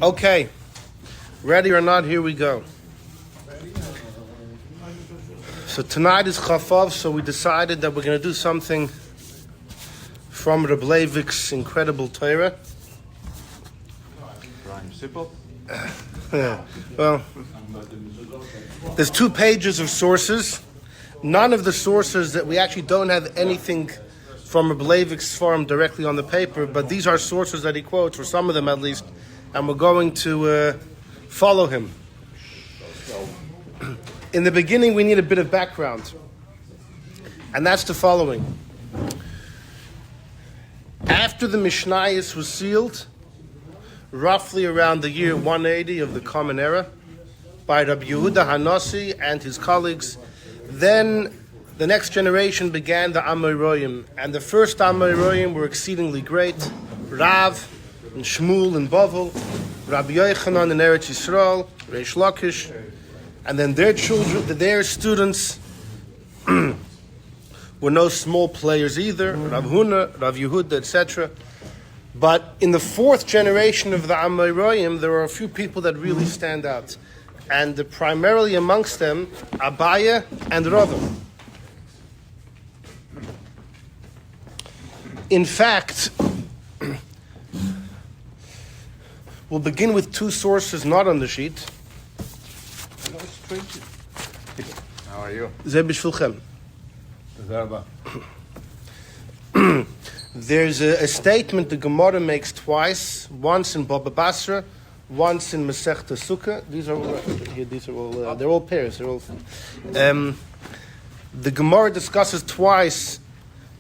Okay, ready or not, here we go. So tonight is Chof, so we decided that we're going to do something from Reb Levik's incredible Torah. Well, there's 2 pages of sources. None of the sources that we actually don't have anything from Reb Levik's forum directly on the paper, but these are sources that he quotes, or some of them at least, and we're going to follow him. In the beginning, we need a bit of background, and that's the following. After the Mishnayos was sealed, roughly around the year 180 of the Common Era, by Rabbi Yehuda Hanasi and his colleagues, then the next generation began the Amoraim, and the first Amoraim were exceedingly great. Rav and Shmuel in Bavel, Rabbi Yochanan in Eretz Yisrael, Reish Lakish, and then their children, their students were no small players either, Rav Huna, Rav Yehuda, etc. But in the 4th generation of the Amoraim, there are a few people that really stand out. And primarily amongst them, Abaye and Rava. In fact, we'll begin with 2 sources not on the sheet. How are you? There's a statement the Gemara makes twice, once in Baba Basra, once in Masechta Sukkah. These are all they're all pairs. They're all. The Gemara discusses twice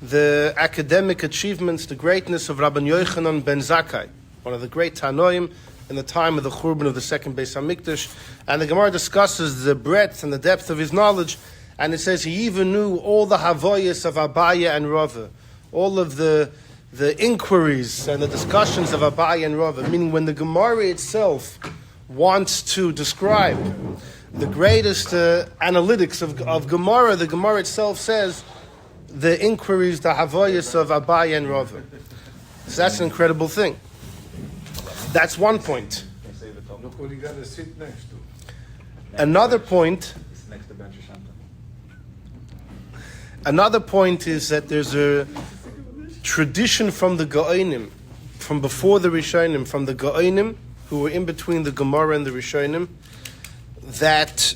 the academic achievements, the greatness of Rabban Yochanan ben Zakkai, one of the great Tanoim in the time of the Churban of the second Beis Hamikdash, and the Gemara discusses the breadth and the depth of his knowledge, and it says he even knew all the Havoyas of Abaye and Rava, all of the inquiries and the discussions of Abaye and Rava, meaning when the Gemara itself wants to describe the greatest analytics of Gemara, the Gemara itself says the inquiries, the Havoyas of Abaye and Rava. So that's an incredible thing. That's one point. Look what you got to sit next to. Another point. Another point is that there's a tradition from the Gaonim, from before the Rishonim, from the Gaonim, who were in between the Gemara and the Rishonim, that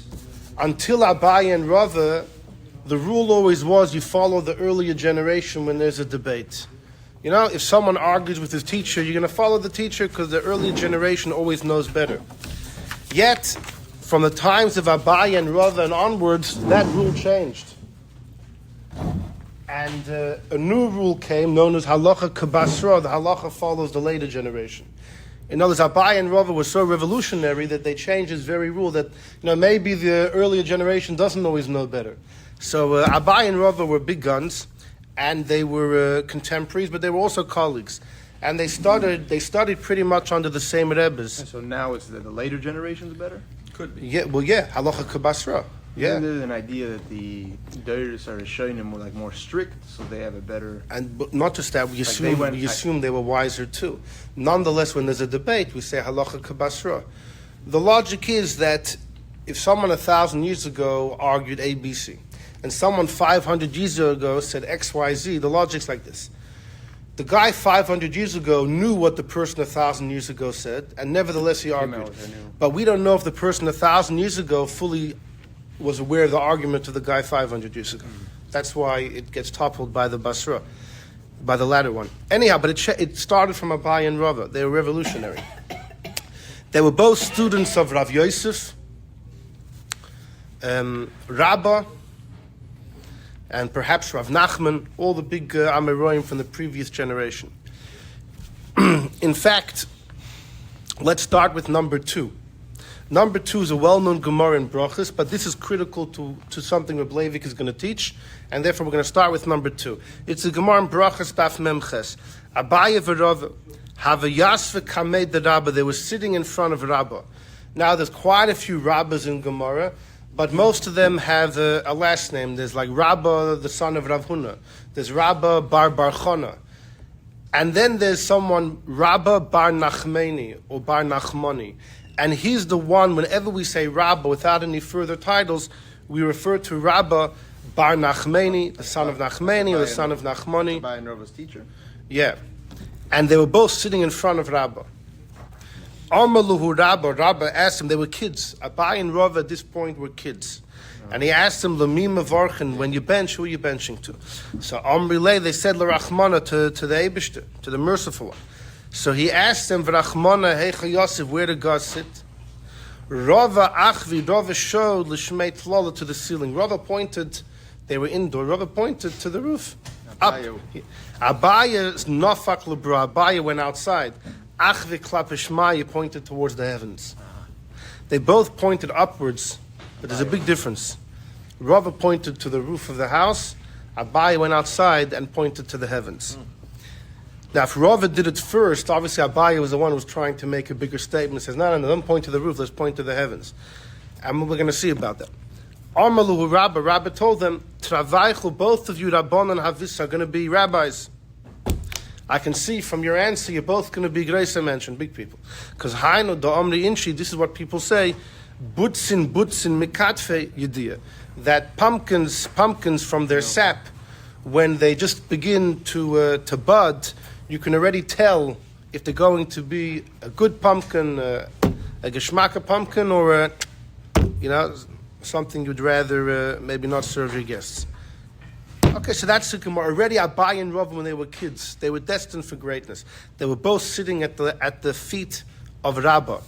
until Abaye and Rava, the rule always was you follow the earlier generation when there's a debate. You know, if someone argues with his teacher, you're going to follow the teacher because the earlier generation always knows better. Yet, from the times of Abaye and Rava and onwards, that rule changed. And a new rule came known as Halacha Kabasra. The Halacha follows the later generation. In other words, Abaye and Rava were so revolutionary that they changed this very rule that, maybe the earlier generation doesn't always know better. So Abaye and Rava were big guns, and they were contemporaries, but they were also colleagues. And they studied pretty much under the same Rebbes. And so now it's the later generations better? Could be. Yeah, Halacha Kabasra. Yeah. Isn't there an idea that the Deiris are Rishonim were more strict, so they have a better... But not just that, we assume they were wiser too. Nonetheless, when there's a debate, we say Halacha Kabasra. The logic is that if someone 1,000 years ago argued ABC, and someone 500 years ago said XYZ, the logic's like this. The guy 500 years ago knew what the person 1,000 years ago said, and nevertheless he argued. But we don't know if the person 1,000 years ago fully was aware of the argument of the guy 500 years ago. That's why it gets toppled by the Basra, by the latter one. Anyhow, but it started from Abaye and Rava. They were revolutionary. They were both students of Rav Yosef, Rabbah, and perhaps Rav Nachman, all the big Amoraim from the previous generation. In fact, let's start with number 2. Number 2 is a well-known Gemara in Brachos, but this is critical to something Reb Levik is going to teach, and therefore we're going to start with number 2. It's a Gemara in Brachos, Daf Memches. Abaye v'Rava, Havayas v'Kamei de Rabba. They were sitting in front of Rabba. Now, there's quite a few Rabbas in Gemara, but most of them have a last name. There's like Rabba, the son of Rav Huna. There's Rabba bar Chana. And then there's someone, Rabba Bar Nachmani or Bar Nachmani. And he's the one, whenever we say Rabba without any further titles, we refer to Rabba Bar Nachmani, the son of Nachmani or the son of Nachmani. Abaye and Rava's teacher. Yeah. And they were both sitting in front of Rabba. Amaluhu Rabba, Rabba asked him, they were kids. Abaye and Rava at this point were kids. And he asked them, Lamim Varchen, when you bench, who are you benching to? So Amrilay, they said, L'Rachmana, to the Eibishter, to the merciful one. So he asked them, V'Rachmana, Heicha Yosef, where did God sit? Rava Achvi, Rava showed L'Shmei Tlala to the ceiling. Rava pointed, they were indoor, Rava pointed to the roof. Abaye. Up. Abaye, Nafak Lebra, Abaye went outside. Achvi Klapishmaya pointed towards the heavens. They both pointed upwards. But there's a big difference. Rava pointed to the roof of the house. Abaye went outside and pointed to the heavens. Now, if Rava did it first, obviously Abaye was the one who was trying to make a bigger statement. He says, no, don't point to the roof, let's point to the heavens. And we're going to see about that. Armaluhu Rabba, Rabba told them, Travaichu, both of you, Rabban and Havis, are going to be rabbis. I can see from your answer, you're both going to be Grace mentioned, big people. Because Hainu, da Omri Inshi, this is what people say, Butzin mikatfe yediyah, that pumpkins from their sap, when they just begin to bud, you can already tell if they're going to be a good pumpkin, a geschmacka pumpkin, or something you'd rather maybe not serve your guests. Okay, so that's the Gemara. Already Abaye and Rava, when they were kids, they were destined for greatness. They were both sitting at the feet of Rabba.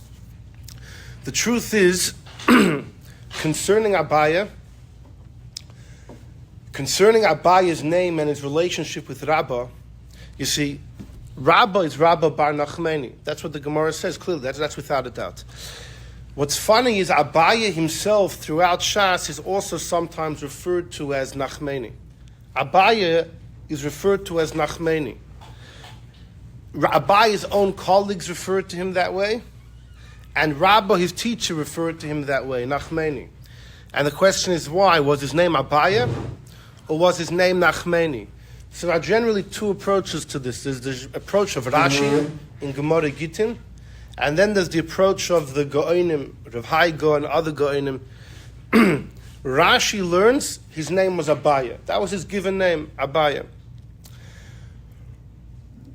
The truth is, concerning Abaye's name and his relationship with Rabba, you see, Rabba is Rabba Bar Nachmani. That's what the Gemara says clearly. That's without a doubt. What's funny is Abaye himself, throughout Shas, is also sometimes referred to as Nachmani. Abaye is referred to as Nachmani. Abaye's own colleagues referred to him that way. And Rabba, his teacher, referred to him that way, Nachmani. And the question is why? Was his name Abaye or was his name Nachmani? So there are generally two approaches to this. There's the approach of Rashi in Gemara Gittin, and then there's the approach of the Go'onim, Rav Haigo and other Go'onim. Rashi learns his name was Abaye. That was his given name, Abaye.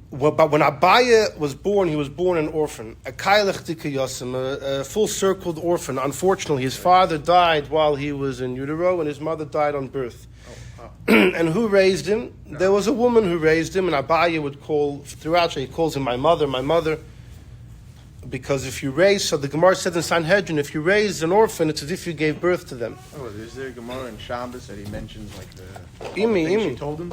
Well, but when Abaye was born, he was born an orphan, a kailech dikayosim, a full-circled orphan. Unfortunately, his father died while he was in utero, and his mother died on birth. And who raised him? There was a woman who raised him, and Abaye would call, throughout, he calls him my mother, because if you raise, so the Gemara said in Sanhedrin, if you raise an orphan, it's as if you gave birth to them. Oh, is there a Gemara in Shabbos that he mentions like the Imi. she told him?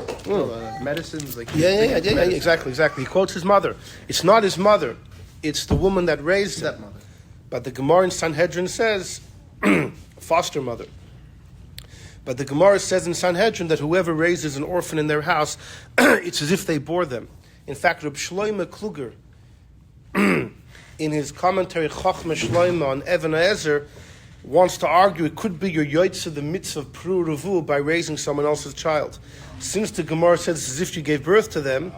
Medicines, like Yeah, exactly. He quotes his mother. It's not his mother, it's the woman that raised him. Stepmother. But the Gemara in Sanhedrin says foster mother. But the Gemara says in Sanhedrin that whoever raises an orphan in their house, it's as if they bore them. In fact, Reb Shloime Kluger, in his commentary Chochma Shloime on Even Ezer, wants to argue it could be your yotzeh the mitzvah of Pru Revu by raising someone else's child. Since the Gemara says it's as if you gave birth to them,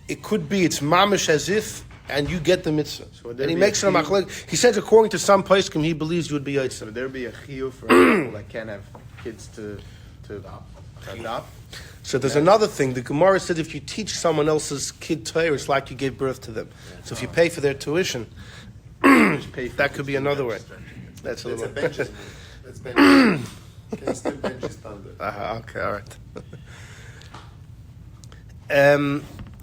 it could be it's mamish as if, and you get the mitzvah. So and he makes it a machlek. He says according to some poskim he believes you would be yotzeh. So would there be a chiyuv for people that can't have kids to adopt? So there's another thing. The Gemara said if you teach someone else's kid Torah, it's like you gave birth to them. So if you pay for their tuition, that could be another way. That's a little. That's bench. Can still bench standard. Okay, all right.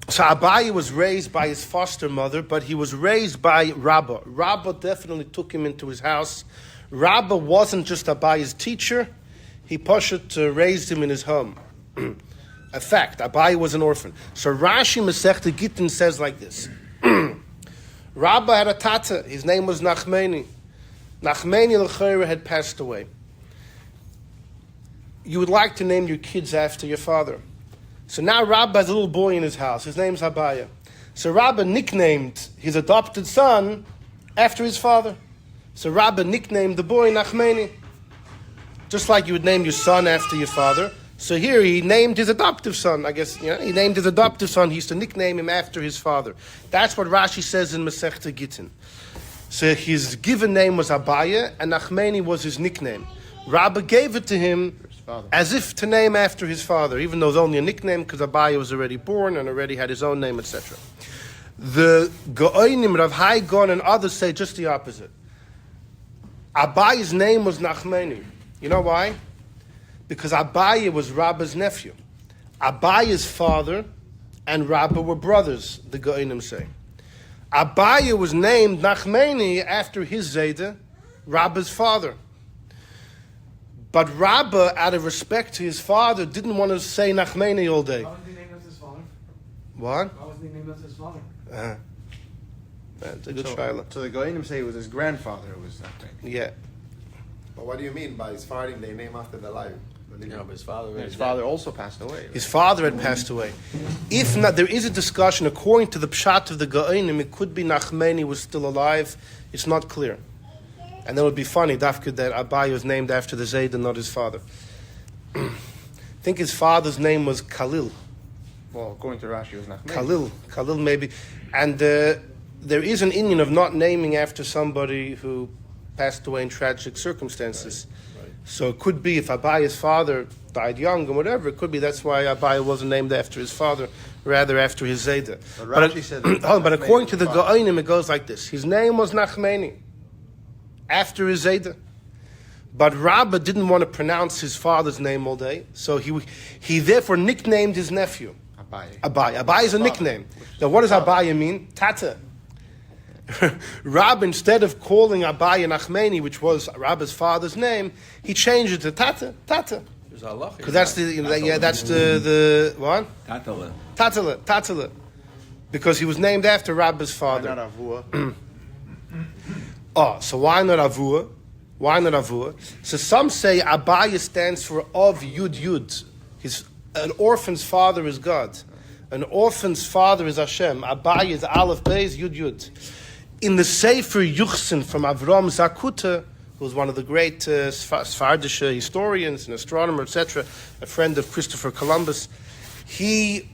So Abaye was raised by his foster mother, but he was raised by Rabba. Rabba definitely took him into his house. Rabba wasn't just Abaye's teacher; he raised him in his home. A fact, Abaye was an orphan. So Rashi Masechta Gittin says like this. Rabba had a tata, his name was Nachmani. Nachmani l'chayra had passed away. You would like to name your kids after your father. So now Rabba has a little boy in his house, his name's Abaye. So Rabba nicknamed his adopted son after his father. So Rabba nicknamed the boy Nachmani. Just like you would name your son after your father, So here he named his adoptive son. I guess he named his adoptive son. He used to nickname him after his father. That's what Rashi says in Masechta Gittin. So his given name was Abaye, and Nachmani was his nickname. Rabba gave it to him as if to name after his father, even though it was only a nickname because Abaye was already born and already had his own name, etc. The Go'onim, Rav Hai Gon, and others say just the opposite. Abaye's name was Nachmani. You know why? Because Abaye was Rabba's nephew. Abaye's father and Rabba were brothers, the Go'onim say. Abaye was named Nachmani after his Zayda, Rabba's father. But Rabba, out of respect to his father, didn't want to say Nachmani all day. Why was he named after his father? What? Why was he named after his father? That's a good shaila. So the Goinim say it was his grandfather who was that thing. Yeah. But what do you mean by his farting? They name after the life. But his father. His father also passed away. His father had passed away. If not, there is a discussion, according to the pshat of the Go'inim, it could be Nachmani was still alive. It's not clear. And that would be funny, Dafka, that Abaye was named after the Zayd and not his father. I think his father's name was Khalil. Well, according to Rashi, it was Khalil Nachmani. Khalil maybe. And there is an Indian of not naming after somebody who passed away in tragic circumstances. Right. So it could be if Abaye's father died young or whatever, it could be that's why Abaye wasn't named after his father, rather after his Zayda. But Rashi said that but according to the Nachmani was Go'inim, it goes like this. His name was Nachmani, after his Zayda. But Rabba didn't want to pronounce his father's name all day, so he therefore nicknamed his nephew. Abaye. Abaye is a nickname. Now what does Abaye mean? Tata. Rab, instead of calling Abaye Nachmani, which was Rabba's father's name, he changed it to Tata. There's Allah. Because that's the what? Tatala. Tatala. Because he was named after Rabba's father. Why not Avua? So why not Avua? Why not Avua? So some say Abaye stands for Av Yud Yud. An orphan's father is God. An orphan's father is Hashem. Abaye is Aleph Beis Yud Yud. In the Sefer Yuchsin from Avram Zakuta, who was one of the great Sephardic historians and astronomer, etc., a friend of Christopher Columbus, he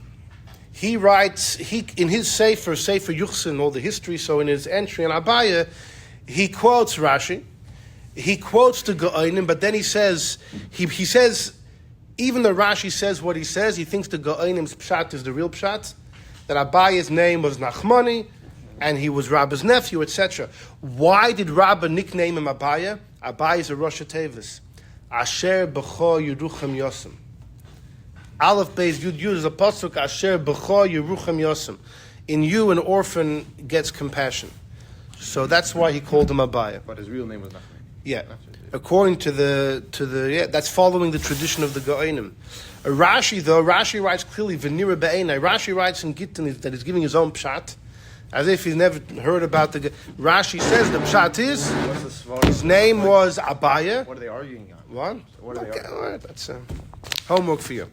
writes in his Sefer Yuchsin, all the history. So in his entry on Abaye, he quotes Rashi, he quotes the Go'inim, but then he says even though Rashi says what he says, he thinks the Go'inim's pshat is the real pshat, that Abaye's name was Nachmani, and he was Rabba's nephew, etc. Why did Rabba nickname him Abaye? Abaye is a Rosh Tevis. Asher b'cho Yeruchem Yosem. Aleph Beis Yud Yud is a pasuk, Asher b'cho Yeruchem Yosem. In you, an orphan gets compassion. So that's why he called him Abaye. But his real name was Nachmani. Yeah. According to the that's following the tradition of the Go'inim. Rashi writes clearly, V'nira be'enai. Rashi writes in Gittin that he's giving his own pshat, as if he's never heard about the... Rashi says the pshat is, his name was Abaye. What are they arguing on? What? What are they arguing? All right, that's homework for you.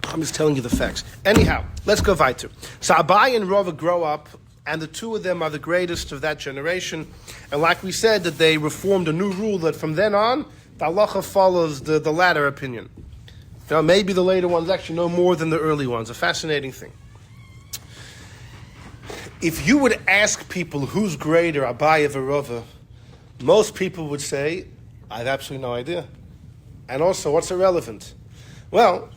I'm just telling you the facts. Anyhow, let's go weiter. So Abaye and Rava grow up, and the two of them are the greatest of that generation. And like we said, that they reformed a new rule that from then on, the halacha follows the latter opinion. Now, maybe the later ones actually know more than the early ones. A fascinating thing. If you would ask people who's greater, Abaye or Rava, most people would say, I have absolutely no idea. And also, what's irrelevant? Well,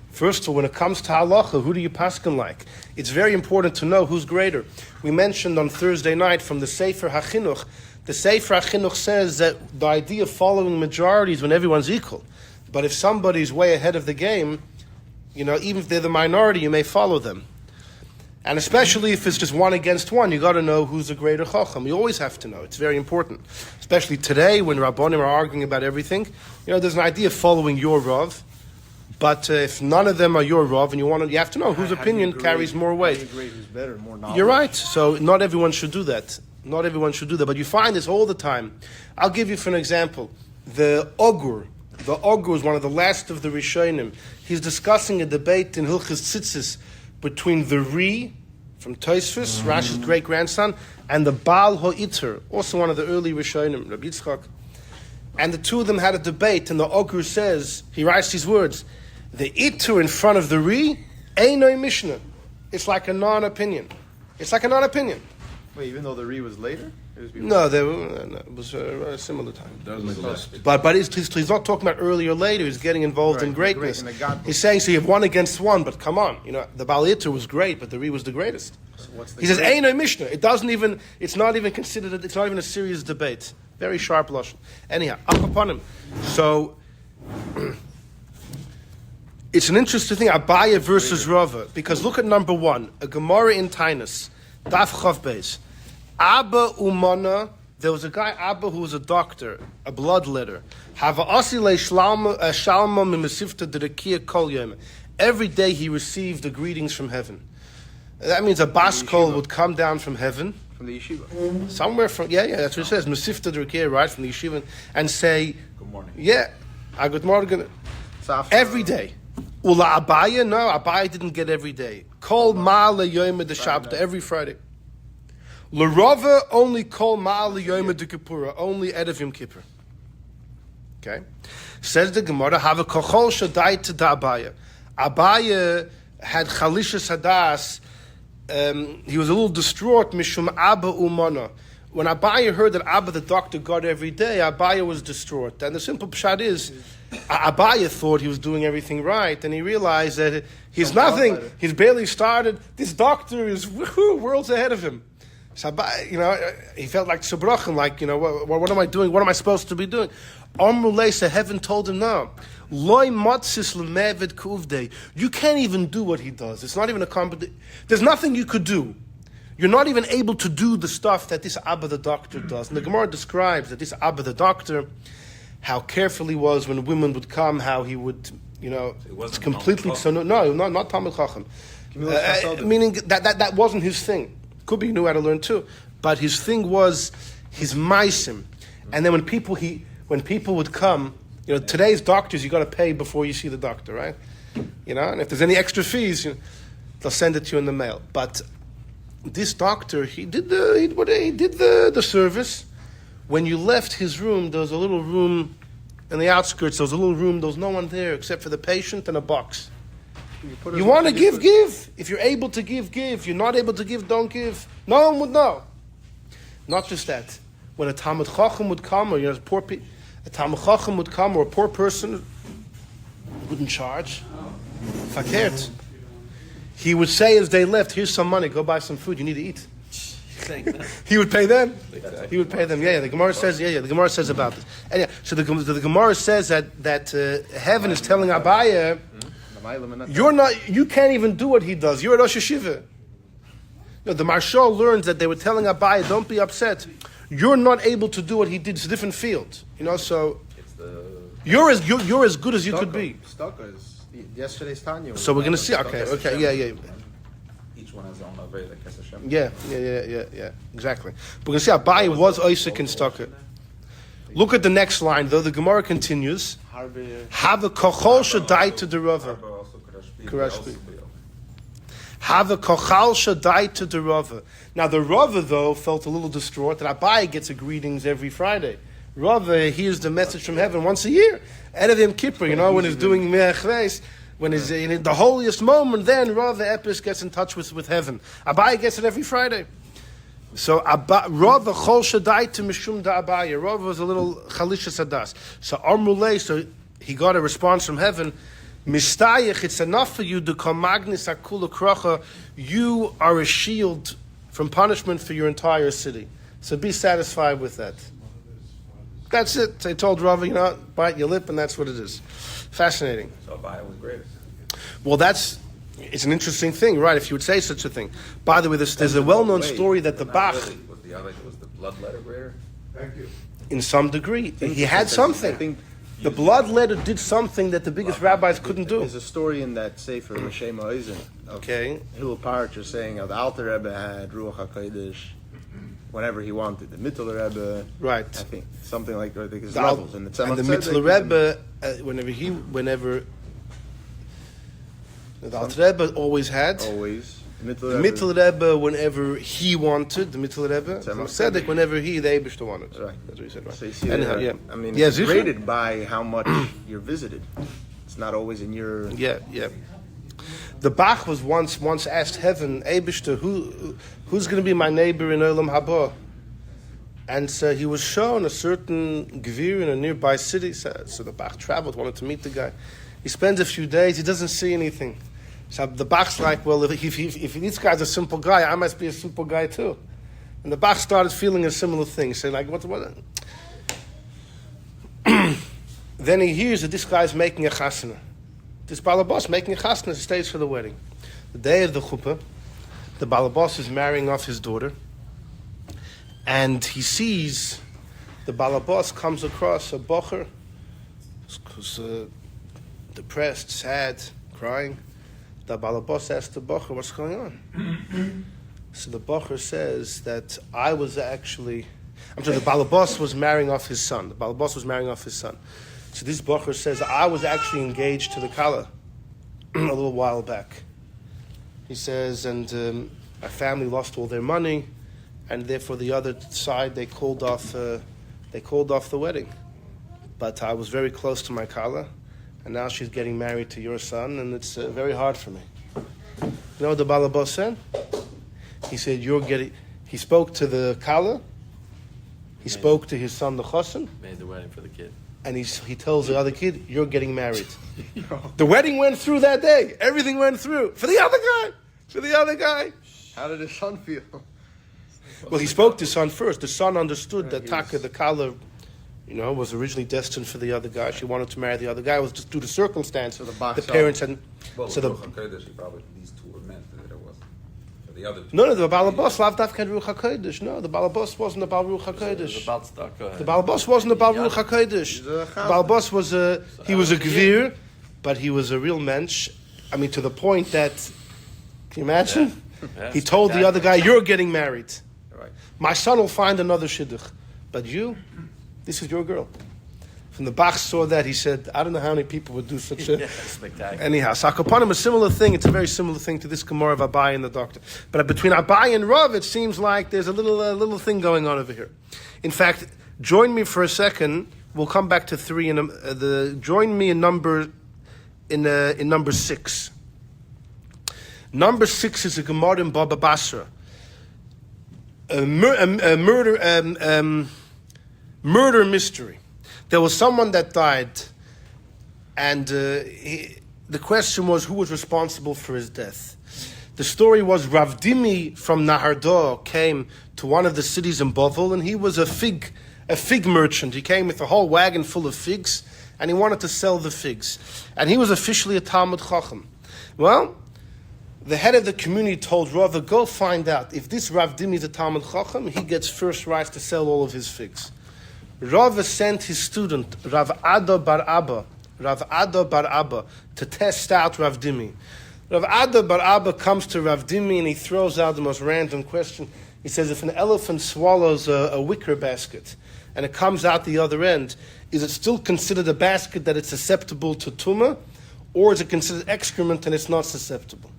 first of all, when it comes to halacha, who do you paskin like? It's very important to know who's greater. We mentioned on Thursday night from the Sefer HaChinuch, the Sefer HaChinuch says that the idea of following majorities when everyone's equal. But if somebody's way ahead of the game, even if they're the minority, you may follow them. And especially if it's just one against one, you got to know who's the greater chacham. You always have to know. It's very important. Especially today when Rabbonim are arguing about everything. There's an idea of following your Rav. But if none of them are your Rav, and you have to know whose opinion carries more weight. How do you grade who's better, more knowledge? You're right. So not everyone should do that. But you find this all the time. I'll give you for an example. The Ogur is one of the last of the Rishonim. He's discussing a debate in Hilchos Tzitzis between the Ri from Tosfos, Rashi's great grandson, and the Baal Ha'iter, also one of the early Rishonim, Rabbi Yitzchak. and the two of them had a debate, and the Ogur says, he writes these words, the Itur in front of the Ri, Einoi Mishnah. It's like a non-opinion. It's like a non-opinion. Wait, even though the Re was later? It was before? No, it was a similar time. But he's not talking about earlier or later. He's getting involved in greatness. He's saying, so you have one against one, but come on. The Baal Yitter was great, but the Re was the greatest. So what's the He says, Einoi Mishnah. It's not even considered, it's not even a serious debate. Very sharp lashon. Anyhow, up upon him. So, it's an interesting thing, Abaye versus Rava, because look at number 1, a Gemara in Tainus, Daf Chof Beis. Abba Umana, there was a guy, Abba, who was a doctor, a bloodletter. Every day he received the greetings from heaven. That means a baskol would come down from heaven. From the yeshiva? Somewhere from, that's what it says, Mesifta Derekia, right, from the yeshiva, and say, Good morning. Good morning. Every day. Ula Abaye, no, Abaye didn't get every day. Kol Ma'ale Yom de Shabbat, every Friday. L'Rava only Kol Ma'ale Yom de Kippura, only Erev Yom Kippur. Okay? Says the Gemara, Have a Kochol Shadai to da Abaye. Abaye had Chalishas Hadas. He was a little distraught, Mishum Abba Umana. When Abaye heard that Abba the doctor got every day, Abaye was distraught. And the simple pshat is, Abaye thought he was doing everything right, and he realized that he's nothing. He's barely started. This doctor is worlds ahead of him. So Abaye, he felt like Sabrachan, like, what am I doing? What am I supposed to be doing? Amrulesa, heaven told him, no. Loy matzis lemevet kuvde. You can't even do what he does. It's not even a competition. There's nothing you could do. You're not even able to do the stuff that this Abba the doctor does. And the Gemara describes that this Abba the doctor, how careful he was when women would come, how he would, it's completely so. No, not Talmud Chacham. Meaning that wasn't his thing. Could be he knew how to learn too, but his thing was his maisim. And then when people would come, today's doctors you got to pay before you see the doctor, right? And if there's any extra fees, they'll send it to you in the mail. But this doctor, he did the service. When you left his room, there was a little room in the outskirts. There was a little room. There was no one there except for the patient and a box. You want to give. If you're able to give. If you're not able to give, don't give. No one would know. Not just that. When a Talmud Chacham would come, or a Talmud Chacham would come, or a poor person wouldn't charge. Fakert. He would say as they left, "Here's some money. Go buy some food. You need to eat." He would pay them. He would pay them. The Gemara says. The Gemara says about this. And so the Gemara says that heaven is telling Abaye, you can't even do what he does. You're a Rosh Hashiva. The Marshal learns that they were telling Abaye, don't be upset. You're not able to do what he did. It's a different field. So you're as good as you could be. Stucca is yesterday's Tanya. So we're going to see. Okay, yeah. Each one has their own Abaye, like Hashem. Yeah. Exactly. We're going to see Abaye was Isaac and Stucca. Look at the next line, though. The Gemara continues. Have a kochol shadai to the Rava. Have a kochal shadai to the Rava. Now the Rava, though, felt a little distraught that Abaye gets a greetings every Friday. Rava hears the message from heaven once a year. Erev Yom Kippur, when he's doing Me'achves, when he's in the holiest moment, then Rava Epis gets in touch with heaven. Abaye gets it every Friday. So Rava chol shadai to mishum da Abaye. Rava was a little chalisha sadas. So Amrulei, so he got a response from heaven. Mistayich, it's enough for you to come magnis akula krocha. You are a shield from punishment for your entire city. So be satisfied with that. That's it. They told Rava, bite your lip, and that's what it is. Fascinating. So Abaye was great. Well, it's an interesting thing, right? If you would say such a thing. By the way, there's a well-known story that the Bach, Was the blood letter greater? Thank you. in some degree, he had something. I think The blood letter did something that the biggest rabbis couldn't do. there's a story in that Sefer, L'Shem Ha'ozen, of Okay. Hillel Parcher saying how the Alter Rebbe had Ruach HaKodesh whenever he wanted. The Mittler Rebbe, Right. I think, something like that. His The levels. And the Tzemach Tzedek Mitzvah Rebbe, whenever the Alter Rebbe always had. always. The Mittel Rebbe whenever he wanted, the Mittel Rebbe, Tzedek whenever the Eibishter wanted. Right. That's what he said, right? So you see, Anyhow, yeah. I mean, Yeah, it's sicher. rated by how much you're visited. It's not always in your... Yeah. The Bach was once asked heaven, Eibishter, who's going to be my neighbor in Olam Haba? And so he was shown a certain Gvir in a nearby city. So the Bach traveled, wanted to meet the guy. He spends a few days, he doesn't see anything. So the Bach's like, well, if this guy's a simple guy, I must be a simple guy too. And the Bach started feeling a similar thing, saying like, what? Then he hears that this guy's making a chasana. This balabas making a chasana, he stays for the wedding. The day of the chuppah, the balabas is marrying off his daughter, and he sees the balabas comes across a bocher who's depressed, sad, crying. The balabas asks the bocher, what's going on? So the bocher says that the balabas was marrying off his son. The balabas was marrying off his son. So this bocher says, I was actually engaged to the Kala a little while back. He says, and my family lost all their money, and therefore the other side they called off the wedding. But I was very close to my Kala, and now she's getting married to your son, and it's very hard for me. You know what the balabas said? He said, he spoke to the Kala, he spoke to his son, the Chosin, Made the wedding for the kid. and he tells the other kid, you're getting married. The wedding went through that day. Everything went through. For the other guy. How did his son feel? Well, he spoke to his son first. The son understood that Taka, the Kala, was originally destined for the other guy. She wanted to marry the other guy. It was just due to circumstance. So the parents had... Well, so the Ruach HaKodesh, probably these two were meant that it was. For the other two. No, the Balabas, Lav Dafka had Ruach HaKodesh. No, the Balabas wasn't the Bal Ruach HaKodesh. The Balabas wasn't the Bal Ruach HaKodesh. The Balabas was he was a Gvir, but he was a real mensch. I mean, to the point that, can you imagine? Yeah. He told the other guy, you're getting married. Right. My son will find another shidduch. But you, this is your girl. When the Bach saw that, he said, I don't know how many people would do such a... Spectacular. Anyhow, Sakapanim, a similar thing. It's a very similar thing to this Gemara of Abaye and the doctor. But between Abaye and Rava, it seems like there's a little thing going on over here. In fact, join me for a second. We'll come back to 3. Join me in number 6. Number 6 is a Gemara in Baba Basra. A murder mystery. There was someone that died, and the question was who was responsible for his death. The story was Rav Dimi from Nahardo came to one of the cities in Bovel, and he was a fig merchant. He came with a whole wagon full of figs, and he wanted to sell the figs. And he was officially a Talmud Chacham. Well, the head of the community told Rava, go find out. If this Rav Dimi is a Talmud Chacham, he gets first rights to sell all of his figs. Rava sent his student, Rav Ada Bar Abba, to test out Rav Dimi. Rav Ada Bar Abba comes to Rav Dimi and he throws out the most random question. He says, if an elephant swallows a wicker basket and it comes out the other end, is it still considered a basket that it's susceptible to tumah, or is it considered excrement and it's not susceptible?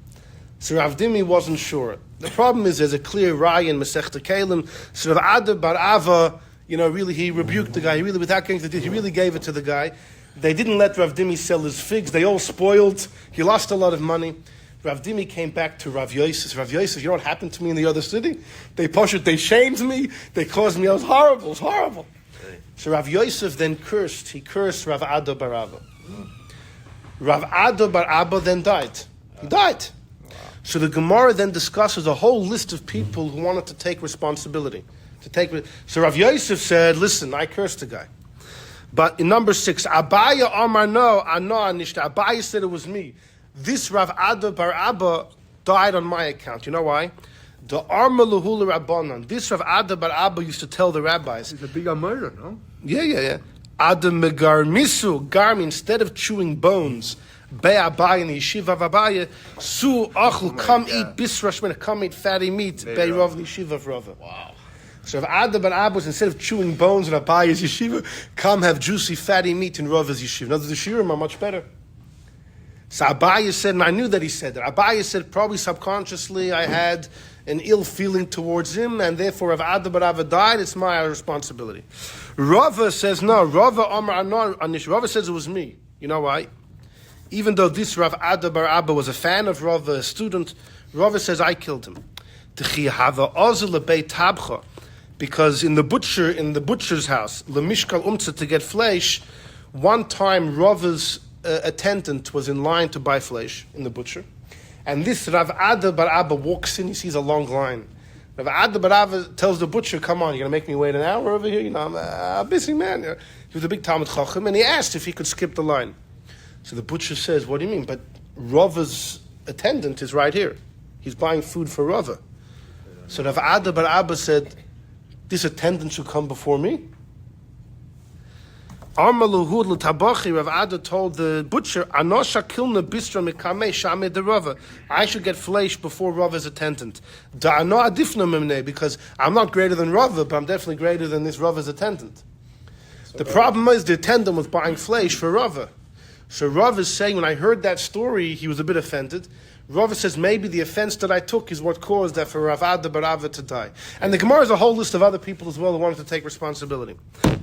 So Rav Dimi wasn't sure. The problem is there's a clear raya in Masechta Kelim. So Rav Ada Bar Ava, really he rebuked the guy. Without getting to he really gave it to the guy. They didn't let Rav Dimi sell his figs. They all spoiled. He lost a lot of money. Rav Dimi came back to Rav Yosef. Rav Yosef, you know what happened to me in the other city? They shamed me. They caused me. It was horrible. It was horrible. So Rav Yosef then cursed. He cursed Rav Ada Bar Ava. Rav Ada Bar Abba then died. He died. So the Gemara then discusses a whole list of people who wanted to take responsibility. So Rav Yosef said, listen, I cursed the guy. But in number 6, Abaye Amar no, Ano Anishta. Abaye said it was me. This Rav Ada Bar Abba died on my account. You know why? The Arma Lahula Rabbanan. This Rav Ada Bar Abba used to tell the rabbis. He's a big murder, no? Yeah. Ada Megar Misu, Garmi, instead of chewing bones, Be Abaye in the yeshiva of Abaye, Su Achlu, come eat Bisra Shmena, come eat fatty meat, Be Rav in the yeshiva of Rava. Wow. So if Ada Bar Abba was, instead of chewing bones in Abaye's yeshiva, come have juicy fatty meat in Rava's yeshiva. Now the shiurim are much better. So Abaye said, and I knew that he said that. Abaye said, probably subconsciously I had an ill feeling towards him, and therefore if Ada bar Rava died, it's my responsibility. Rava says, no, Rava says it was me. You know why? Even though this Rav Ada bar Abba was a fan of Rava, a student, Rava says, I killed him. Because in the butcher's house, Lemishkal Umtza, to get flesh, one time Rava's attendant was in line to buy flesh in the butcher. And this Rav Ada bar Abba walks in, he sees a long line. Rav Ada bar Abba tells the butcher, come on, you're going to make me wait an hour over here? You know, I'm a busy man. He was a big Talmud Chacham, and he asked if he could skip the line. So the butcher says, what do you mean? But Rava's attendant is right here. He's buying food for Rava. So Rav Ada bar Abba said, this attendant should come before me? Rav Ada told the butcher, I should get flesh before Rava's attendant. Because I'm not greater than Rava, but I'm definitely greater than this Rava's attendant. The problem is the attendant was buying flesh for Rava. So Rava is saying, when I heard that story, he was a bit offended. Rava says maybe the offense that I took is what caused that for Rav Ada bar Rava to die. And the Gemara has a whole list of other people as well who wanted to take responsibility.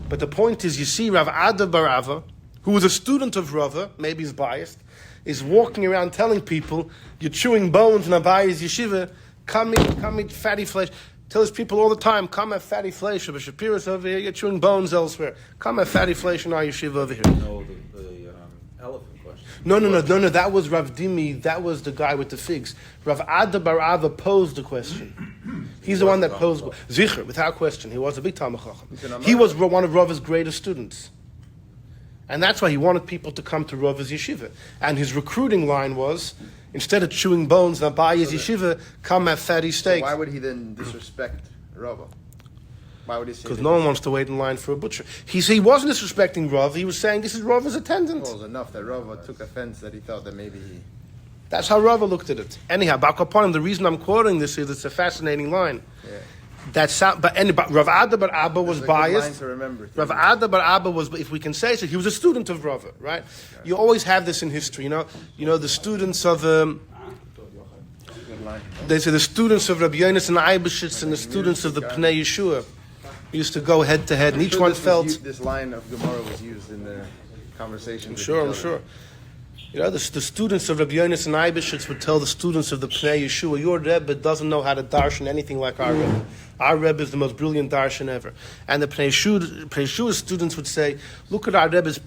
But the point is, you see Rav Ada bar Rava, who was a student of Rava, maybe he's biased, is walking around telling people, you're chewing bones in Abaye's yeshiva, come eat fatty flesh. Tells people all the time, come have fatty flesh. Rabbi Shapiro's over here, you're chewing bones elsewhere. Come have fatty flesh in our yeshiva over here. No, the elephant question. No, that was Rav Dimi, that was the guy with the figs. Rav Ada bar Rava posed the question. He's the one that posed. Zicher, without question, he was a big Talmud Chacham. He was one of Rava's greatest students. And that's why he wanted people to come to Rava's yeshiva. And his recruiting line was, instead of chewing bones in Abaye's yeshiva, come have fatty steak. So why would he then disrespect Rava? Why would he say? Because no one wants to wait in line for a butcher. He wasn't disrespecting Rava. He was saying this is Rava's attendant. Well, it was enough that Rava took offense that he thought that maybe he... That's how Rava looked at it. Anyhow, Bakaponim, the reason I'm quoting this is it's a fascinating line. Yeah. But Rav Ada bar Abba was biased. Rav Ada bar Abba was, if we can say so, he was a student of Rava, right? You always have this in history, you know the students of they say the students of Rabbi Yonis and Eibeshitz and the students of the Pnei Yeshua used to go head to head, and each one felt this line of Gemara was used in the conversation. I'm sure. You know, the students of Rabbi Yonis and Eibeshitz would tell the students of the Pnei Yeshua, your Rebbe doesn't know how to darshan anything like our Rebbe. Our Rebbe is the most brilliant darshan ever. And the Pnei Yeshua students would say, look at our Rebbe's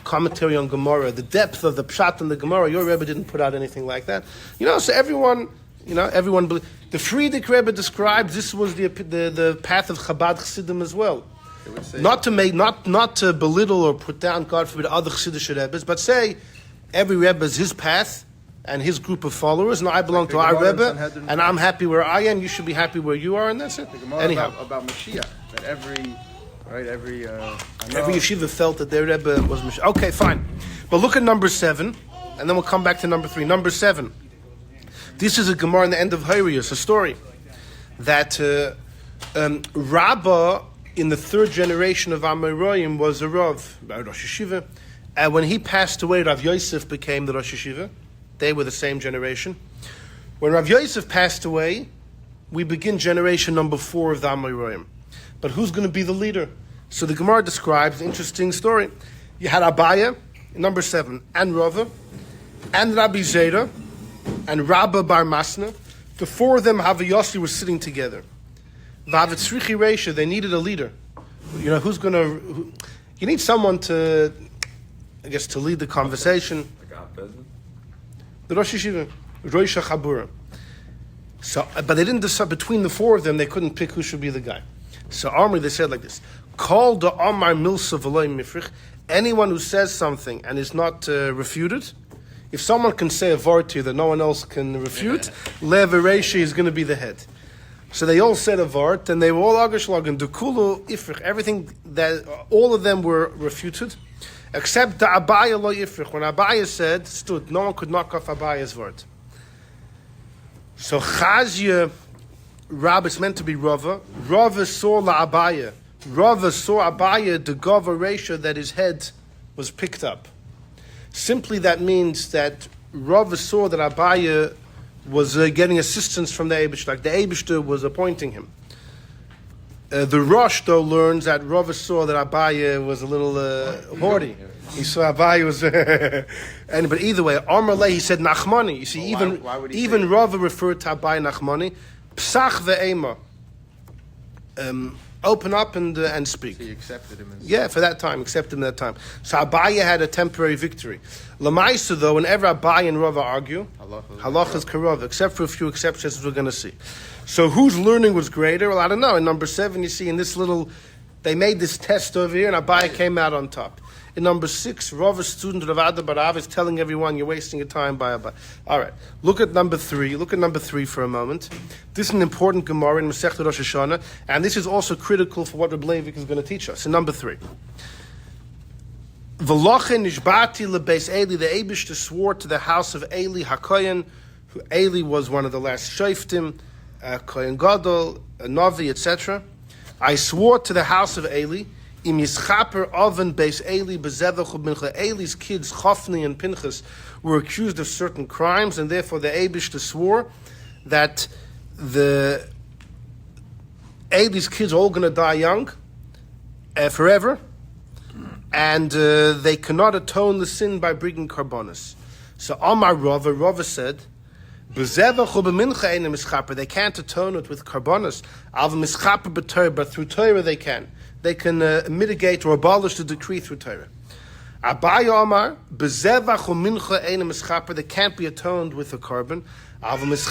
commentary on Gemara, the depth of the pshat in the Gemara. Your Rebbe didn't put out anything like that. So everyone. The Friedrich Rebbe described this was the path of Chabad Chassidim as well. Not to belittle or put down, God forbid, other Chassidish Rebbes, but say every Rebbe is his path and his group of followers. No, I belong to our Rebbe, and I'm happy where I am. You should be happy where you are, and that's it. Anyhow, about Mashiach, that every yeshiva felt that their Rebbe was Mashiach. Okay, fine, but look at number 7, and then we'll come back to number 3. Number 7. This is a Gemara in the end of Horius, a story that Rabbah in the 3rd generation of Amoraim was a Rav, Rosh Yeshiva. And when he passed away, Rav Yosef became the Rosh Yeshiva. They were the same generation. When Rav Yosef passed away, we begin generation number 4 of the Amoraim. But who's going to be the leader? So the Gemara describes an interesting story. You had Abaye, number 7, and Rava, and Rabbi Zera, and Rabba bar Masna. The 4 of them, Havayossi, were sitting together. Vavitzrichi Reisha, they needed a leader. Who's going to... You need someone to, I guess, to lead the conversation. The Rosh Yeshiva, Roisha Chabura. So, but they didn't decide, between the 4 of them, they couldn't pick who should be the guy. So Amri, they said like this, Call the Amar Milsa V'loy Mifrich, anyone who says something and is not refuted, if someone can say a vart to you that no one else can refute, Lev Reishi is going to be the head. So they all said a vart, and they were all agashlag and Dukulu Ifrich, everything that all of them were refuted, except the Abaye lo Ifrich. When Abaye stood, no one could knock off Abaye's vart. So Chazia, Rab, it's meant to be Rava. Rava saw la Abaye. Rava saw Abaye, the Gova Reisha, that his head was picked up. Simply that means that Rava saw that Abaye was getting assistance from the Eibishter, like the Eibishter was appointing him. The Rosh, though, learns that Rava saw that Abaye was a little haughty. He saw Abaye was... but either way, Amar Le, he said Nachmani. You see, why would he even say Rava referred to Abaye Nachmani. Psach ve'ema. Open up and speak. So he accepted him as... Yeah, for that time, accepted him that time. So Abaye had a temporary victory. Lamaisa, though, whenever Abaye and Rava argue, halacha is karov, except for a few exceptions, as we're going to see. So whose learning was greater? Well, I don't know. In number 7, you see in this little, they made this test over here, and Abaye came out on top. In number 6, Rava's student Rav Abaye Rava is telling everyone you're wasting your time by Abaye. All right, look at number 3. Look at number 3 for a moment. This is an important Gemara in Masechet Rosh Hashanah, and this is also critical for what Reb Levik is going to teach us. In number 3. V'lochen nishbati lebeis Eli, the Eibishter swore to the house of Eli HaKoyen, who Eli was one of the last Shoftim, Kohen Gadol, Navi, etc. I swore to the house of Eli, im yischaper oven beis Eli bezevach u'mincha. Eli's kids, Chofni and Pinchas, were accused of certain crimes, and therefore the Eibishter swore that Eli's kids are all going to die young, forever, and they cannot atone the sin by bringing karbonos. So Amar Rava said, they can't atone it with karbonos, but through Torah they can. They can mitigate or abolish the decree through Torah. Abaye Amar, they can't be atoned with a carbon. If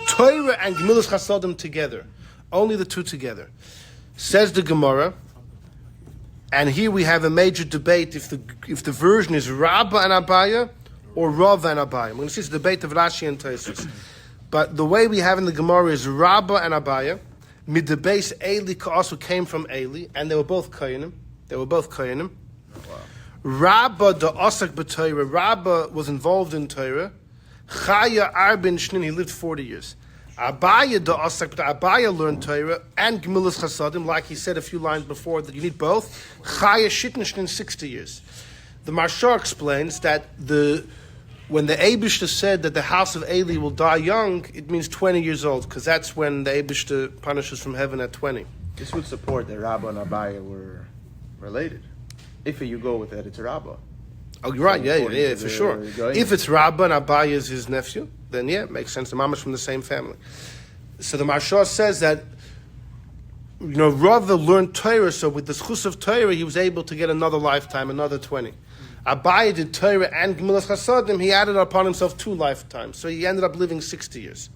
Torah and Gemilas Chasadim together, only the two together, says the Gemara, and here we have a major debate if the version is Rabba and Abaye or Rava and Abaye. I'm going to see the debate of Rashi and Tosfos. But the way we have in the Gemara is Rabba and Abaye. Mid the base, Eli also came from Eli, and they were both Koyanim. Rabba the Osak b'Torah. Rabba was involved in Torah. Chaya Arbin Shnin, he lived 40 years. Abaye the Osak, Abaye learned Torah and Gemilas Chasadim, like he said a few lines before, that you need both. Chaya Shitn Shnin, 60 years. The Marshal explains that when the Eibishter said that the house of Eli will die young, it means 20 years old, because that's when the Eibishter punishes from heaven at 20. This would support that Rabba and Abaye were related. If you go with that, it's Rabba. Oh, you're right, So yeah, for sure. If it's Rabba and Abaye is his nephew, then yeah, it makes sense. The mama's from the same family. So the Marshal says that, Rava learned Torah, so with the schus of Torah, he was able to get another lifetime, another 20. Abaye did Torah and Gemilas Chasadim, he added upon himself 2 lifetimes. So he ended up living 60 years.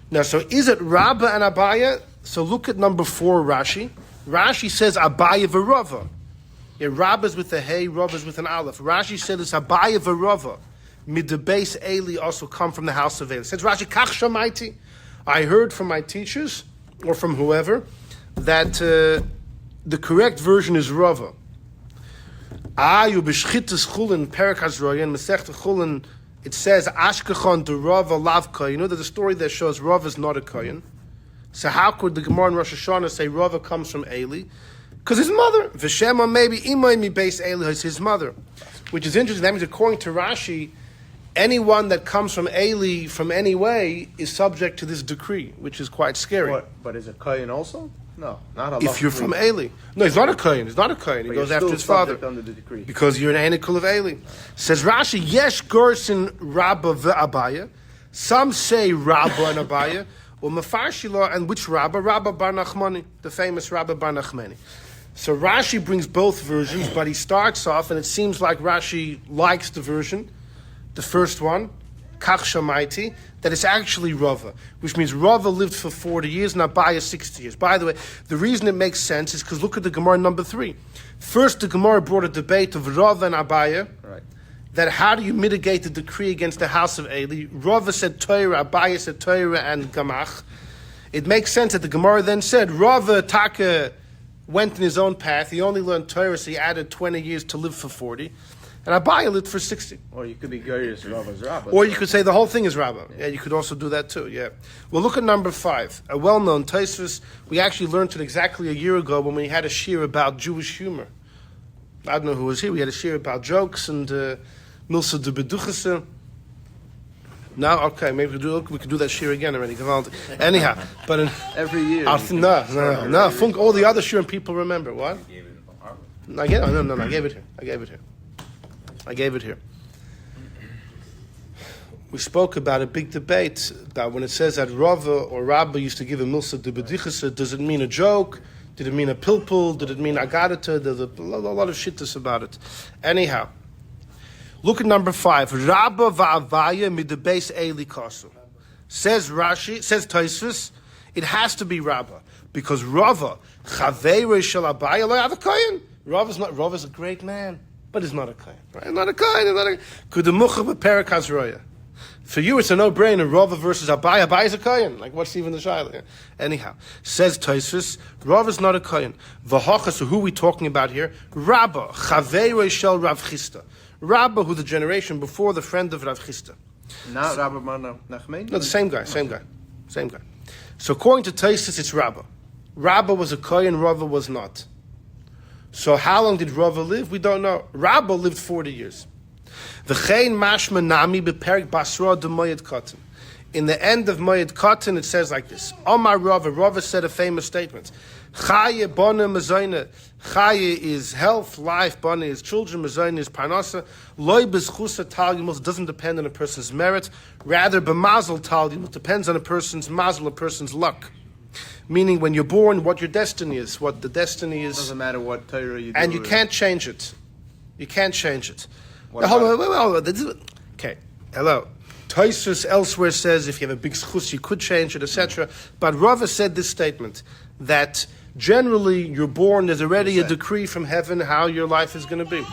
Now, so is it Rabba and Abaye? So look at number 4, Rashi. Rashi says Abaye v'Rava. Yeah, Rabba is with a hey, Rava is with an aleph. Rashi said it's Abaye v'Rava. Mid the base Eli also come from the house of Eli. Says Rashi, Kach shamaiti. I heard from my teachers, or from whoever, that the correct version is Rava. You b'shchitas chulin perak hazroyan mesechta chulin. It says Ashkechon to Rava lav kohen. There's a story that shows Rava is not a kohen. So how could the Gemara in Rosh Hashanah say Rava comes from Eli? Because his mother, V'shema, maybe imay mi base Eli is his mother, which is interesting. That means according to Rashi, anyone that comes from Eli from any way is subject to this decree, which is quite scary. What? But is a Kohen also? No, not a. If you're from Eli, no, he's not a Kohen. He's not a Kohen. He goes after his father under the decree because you're an Anikul of Eli. Says Rashi, Yesh Gerson Rabba v'Abaye. Some say Rabba and Abaye. Well, Mefarshila, and which Rabba? Rabba Bar Nachmani, the famous Rabba Bar Nachmani. So Rashi brings both versions, but he starts off, and it seems like Rashi likes the version, the first one, Kach Shamaiti, that it's actually Rava, which means Rava lived for 40 years and Abaye 60 years. By the way, the reason it makes sense is because look at the Gemara number 3. First, the Gemara brought a debate of Rava and Abaye, right? That how do you mitigate the decree against the house of Eli? Rava said Torah, Abaye said Torah and Gamach. It makes sense that the Gemara then said Rava Taka went in his own path. He only learned Torah, so he added 20 years to live for 40. And Abaye lived for 60. Or you could be curious, Rava's Rabba. Or you could say the whole thing is Rabba. Yeah, you could also do that too, yeah. Well, look at number 5. A well-known Tosfos. We actually learned it exactly a year ago when we had a shir about Jewish humor. I don't know who was here. We had a shir about jokes and Milsa de Beduchese. No, okay, maybe we could do that shir again already. Anyhow, but Every year. no. Funk all the other shir and people remember what? Gave it from Harvard. No, I gave it here. We spoke about a big debate about when it says that Rava or Rabba used to give a milsa de bedichasa. Does it mean a joke? Did it mean a pilpul? Did it mean agadata? There's a lot of shittas about it. Anyhow, look at number 5. Rabba va'avaya midabes eli kasu. Says Rashi, says Tosfos, it has to be Rabba because Rava chavei shel Abaye lo have a kohen. Rava's a great man, but he's not a kohen. Right? Not a kohen. Kudemucha b'perak hazroya. For you, it's a no-brainer. Rava versus Abaye. Abaye is a kohen. Like, what's even the shayla? Anyhow, says Tosfos, Rava is not a kohen. V'hocha, so who are we talking about here? Rabba, chavei shel Rav Chisda. Rabba, who's the generation before the friend of Rav Chisda. Not Rabba Bar Nachman? No, the same guy. So according to Tosfos, it's Rabba. Rabba was a kohen, Rava was not. So how long did Rava live? We don't know. Rabba lived 40 years. V'chein mashma nami beperik basra de moyed katan. In the end of moyed katan, it says like this: Omar Rava. Rava said a famous statement: Chaye bona mezayna. Chaye is health, life. Bona is children. Mezayna is parnasa. Loy bezchusa talyumos doesn't depend on a person's merit. Rather, b'mazel talyumos depends on a person's mazel, a person's luck. Meaning, when you're born, what your destiny is, what the destiny is. Doesn't matter what Torah you do. And you can't change it. You can't change it. What Hold on. Okay, hello. Tosfos elsewhere says if you have a big schus, you could change it, etc. But Rava said this statement, that generally you're born, there's already a decree from heaven how your life is going to be.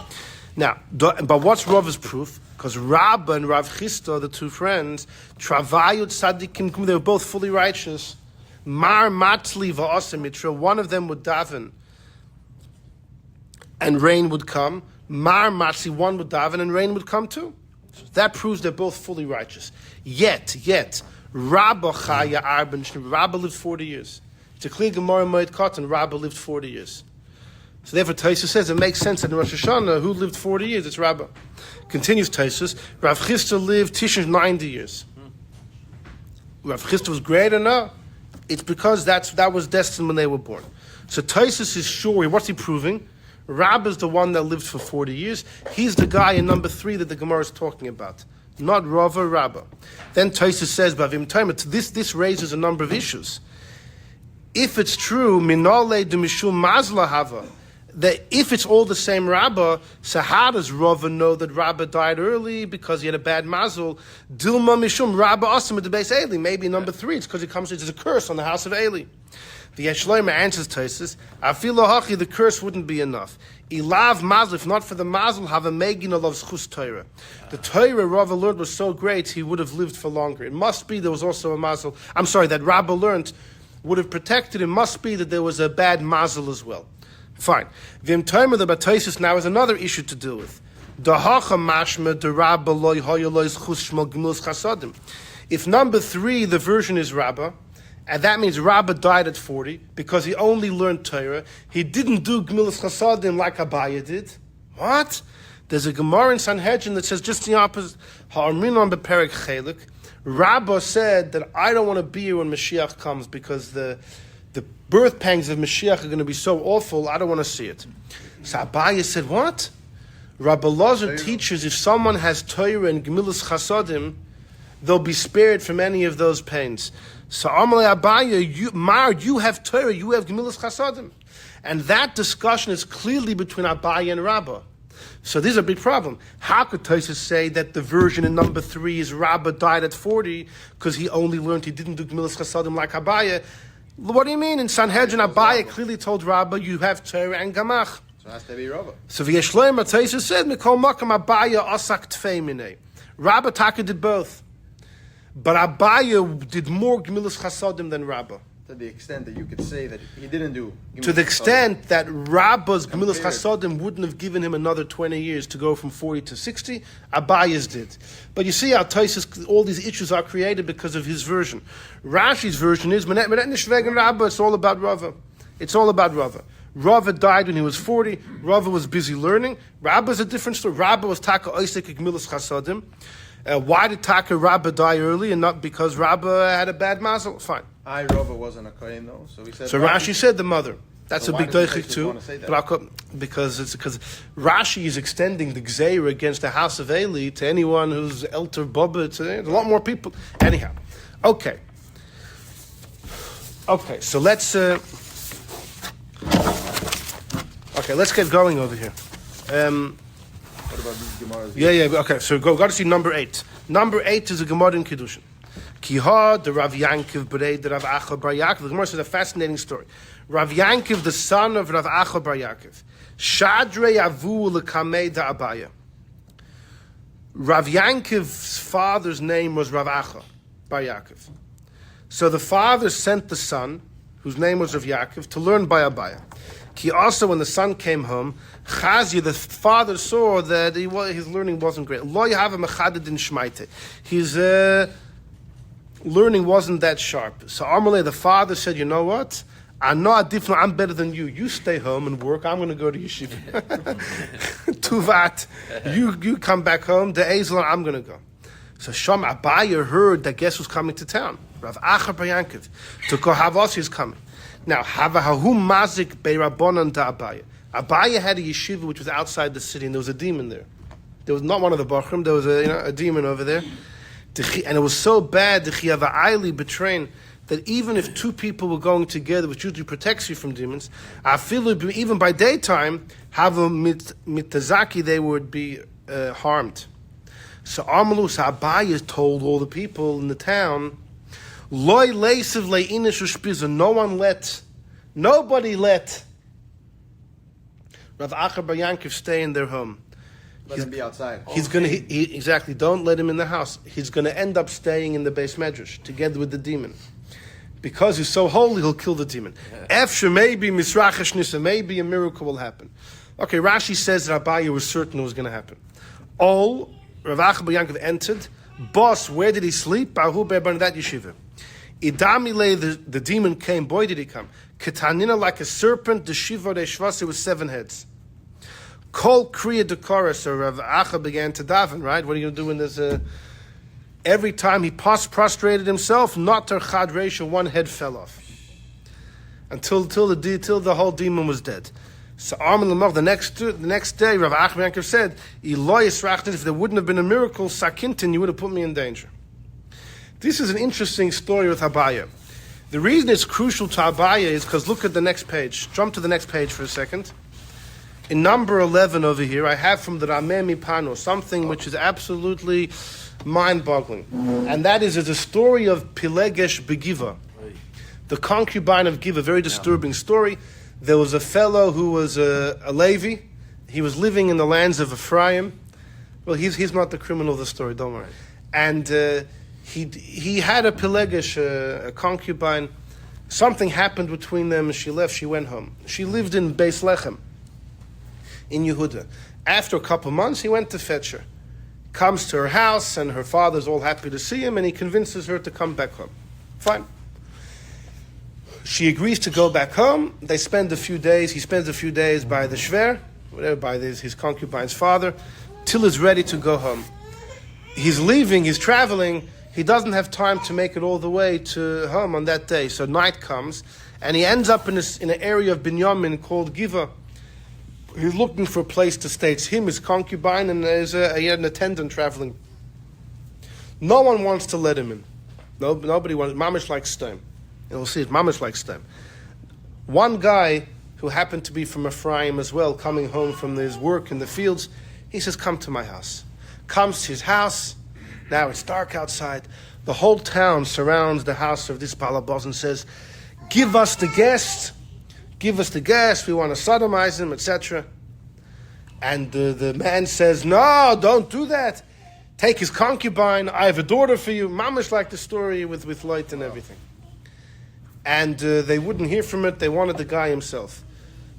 Now, but what's Rava's proof? Because Rabba and Rav Chisda, the two friends, Travayut Tzadikim, they were both fully righteous. Mar Matli Va'asamitra, one of them would daven and rain would come. Mar Matzi, one would daven and rain would come too. So that proves they're both fully righteous. Yet, Rabba Chaya Arben, Rabba lived 40 years. It's a clear Gemara Moed Katan, Rabba lived 40 years. So therefore Tosfos says it makes sense that in Rosh Hashanah, who lived 40 years? It's Rabba. Continues Tosfos, Rav Chisda lived Tisha 90 years. Rav Chisda was great or no? It's because that was destined when they were born. So Tosfos is sure, what's he proving? Rabba is the one that lived for 40 years. He's the guy in number 3 that the Gemara is talking about. Not Rava, Rabba. Then Tosfos says, Bavim Taima, this raises a number of issues. If it's true, Minale de Mishum Mazla Hava, that if it's all the same Rabba, so how does Rava know that Rabba died early because he had a bad mazel? Dilma Mishum Rabba Asim at the base Eli. Maybe number 3, it's because it's a curse on the house of Eli. The Yeshloima answers Tosfos, Afilo Hachi, the curse wouldn't be enough. Ilav Mazel, if not for the Mazel, have a Megin of Schus Torah. The Torah Rava learned was so great, he would have lived for longer. It must be there was also a Mazel. That Rabba learned would have protected. It must be that there was a bad Mazel as well. Fine. Vim Tomer, the Tosfos now has another issue to deal with. Dahacha Mashma, the Rabba loy hoyolois Chus Shmal Gmilus Chasadim. If number 3, the version is Rabba, and that means Rabba died at 40 because he only learned Torah. He didn't do Gmilas Chasadim like Abaye did. What? There's a Gemara in Sanhedrin that says just the opposite. Ha'arminon beperek chelik. Rabba said that I don't want to be here when Mashiach comes because the birth pangs of Mashiach are going to be so awful, I don't want to see it. So Abaye said, what? Rabbi Lazar teaches if someone has Torah and Gmilas Chasadim, they'll be spared from any of those pains. So Amalei Abaye, you have Torah, you have Gemilas Chasadim. And that discussion is clearly between Abaye and Rabba. So this is a big problem. How could Tosfos say that the version in number 3 is Rabba died at 40 because he only learned he didn't do Gemilas Chasadim like Abaye? What do you mean? In Sanhedrin, Abaye clearly told Rabba, you have Torah and Gamach. So it has to be Rabba. So V'yeshloim Tosfos said, Mikol Makam Abaye asak tfei minei. Rabba Taka did both. But Abaye did more Gemilas Chasadim than Rabba. To the extent that you could say that he didn't do Gemilas To the Chasadim. extent that Rabba's Gemilas Chasadim wouldn't have given him another 20 years to go from 40 to 60, Abaye's did. But you see how Tosfos, all these issues are created because of his version. Rashi's version is, it's all about Rava. It's all about Rava. Rava died when he was 40. Rava was busy learning. Rabba is a different story. Rabba was Taka Oisek Gmilas Chasadim. Why did Taka Rabba die early and not because Rabba had a bad mazel? Fine. Rava wasn't a kohen though, so he said. So Rashi said the mother. That's So a why big does he doichik too. want to say that? Because Rashi is extending the gzeira against the house of Eli to anyone who's Elter Bobba. There's a lot more people. Anyhow, okay. So let's get going over here. What about these Gemaras? Yeah. Okay, so got to see number 8. Number 8 is a Gemara in Kiddushin. Kiha, the Rav Yankiv Berei, the Rav Acha Bar Yaakov. The Gemara says a fascinating story. Rav Yankiv, the son of Rav Acha Bar Yaakov, Shadrei Avu Lekamei da Abaye. Rav Yankiv's father's name was Rav Acha Bar Yaakov. So the father sent the son, whose name was Rav Yaakov, to learn by Abaye. He also, when the son came home, Chazia, the father saw that his learning wasn't great. Lo yahav mechaded in shmaite. His learning wasn't that sharp. So Amalei, the father, said, you know what? I'm better than you. You stay home and work. I'm going to go to yeshiva. Tuvat, you come back home. The Ezel, I'm going to go. So Sham Abaye heard that guess who's coming to town? Rav Acha Bar Yaakov. To Kohavos is coming. Now, Habahu Mazik Beirabonan da Abaye. Abaye had a yeshiva which was outside the city, and there was a demon there. There was not one of the Bachrim, there was a demon over there. And it was so bad, the Chiyava'ayli betraying, that even if two people were going together, which usually protects you from demons, even by daytime, mitazaki, they would be harmed. So Amalus Abaye told all the people in the town, Loi leisiv leinish ushpiza. Nobody let Rav Acha Bar Yaakov stay in their home. Let him be outside. He's going to exactly. Don't let him in the house. He's going to end up staying in the base medrash together with the demon, because he's so holy. He'll kill the demon. Efshe, maybe misrachesh nisa, maybe a miracle will happen. Okay, Rashi says that Abaye was certain it was going to happen. All Rav Acha Bar Yaakov entered. Boss, where did he sleep? Bahu be'ban that yeshiva. Idamile, the demon came. Boy, did he come. Ketanina, like a serpent. The shiva de shvase with 7 heads. Kol kriya dekora. So Rav Acha began to daven. Right? What are you going to do in this? Every time he prostrated himself, not terchad reisha, 1 head fell off. Till the whole demon was dead. So Armin Lamach, the next day, Rav Acha Bar Yaakov said, if there wouldn't have been a miracle, Sakintin, you would have put me in danger. This is an interesting story with Abaye. The reason it's crucial to Abaye is because look at the next page. Jump to the next page for a second. In number 11 over here, I have from the Rameh Mipano something which is absolutely mind-boggling. And that is a story of Pilegesh Begiva, the concubine of Giva, a very disturbing story. There was a fellow who was a Levi. He was living in the lands of Ephraim. Well, he's not the criminal of the story, don't worry. And he had a Pilegesh, a concubine. Something happened between them. She left. She went home. She lived in Beis Lechem, in Yehuda. After a couple months, he went to fetch her. Comes to her house, and her father's all happy to see him, and he convinces her to come back home. Fine. She agrees to go back home. They spend a few days. He spends a few days by the shver, whatever, by his concubine's father, till he's ready to go home. He's leaving. He's traveling. He doesn't have time to make it all the way to home on that day. So night comes, and he ends up in an area of Binyamin called Giva. He's looking for a place to stay. It's him, his concubine, and he had an attendant traveling. No one wants to let him in. Nobody wants. Mamish like Stem. And we'll see it. Mamish like Stem. One guy who happened to be from Ephraim as well, coming home from his work in the fields, he says, "Come to my house." Comes to his house. Now it's dark outside. The whole town surrounds the house of this balabos and says, "Give us the guest. Give us the guest. We want to sodomize him, etc." And the man says, "No, don't do that. Take his concubine. I have a daughter for you." Mamish like the story with light and everything. And they wouldn't hear from it. They wanted the guy himself.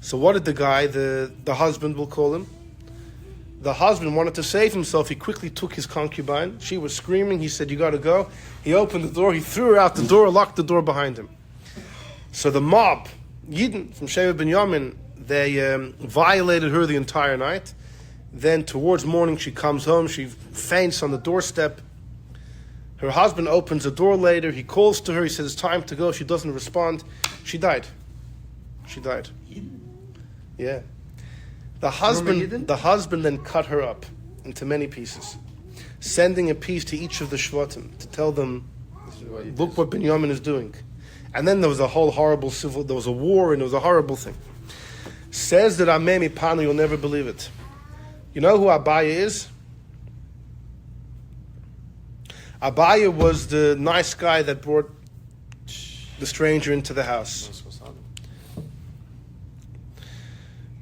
So what did the guy, the husband, we'll call him, the husband wanted to save himself. He quickly took his concubine. She was screaming. He said, "You got to go." He opened the door. He threw her out the door, locked the door behind him. So the mob, Yidden from Sheva Ben Yamin, They violated her the entire night. Then towards morning, she comes home. She faints on the doorstep. Her husband opens the door later. He calls to her. He says, it's time to go. She doesn't respond. She died. She died. Yeah. The husband then cut her up into many pieces, sending a piece to each of the Shvatim to tell them, look what Binyamin is doing. And then there was a whole horrible there was a war, and it was a horrible thing. Says that Amemi Panu, you'll never believe it. You know who Abaye is? Abaye was the nice guy that brought the stranger into the house.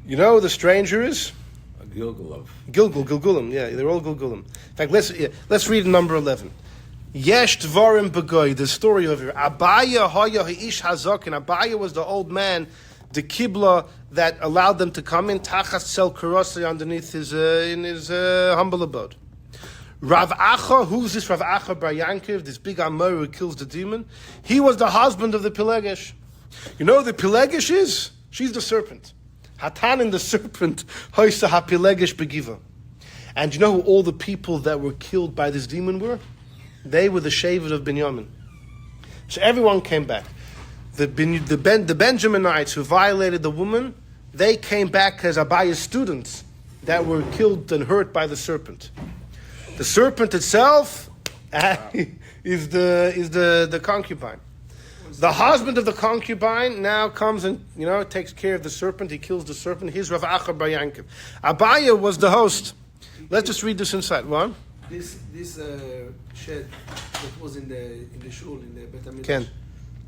You know who the stranger is? A Gilgul. Gilgulim, yeah, they're all Gilgulim. In fact, let's read number 11. Yesh Dvarim Begoy, the story of here. Abaye Hoya Ha'ish Hazak, and Abaye was the old man, the Kibla that allowed them to come in, Tachas Sel Kurosei, underneath his humble abode. Rav Acha, who's this Rav Acha Bar Yankiv, this big Amor who kills the demon? He was the husband of the Pilegesh. You know who the Pilegesh is? She's the serpent. Hatan and the serpent, Hoysa HaPilegesh Begiva. And you know who all the people that were killed by this demon were? They were the Shevet of Binyamin. So everyone came back. The Benjaminites who violated the woman, they came back as Abaye's students that were killed and hurt by the serpent. The serpent itself is the concubine. The husband of the concubine now comes and takes care of the serpent. He kills the serpent. Here's Rav Acha Bar Yankiv. Abaye was the host. Let's just read this inside. One. This shed that was in the shul in the Bet HaMikdash. Ken.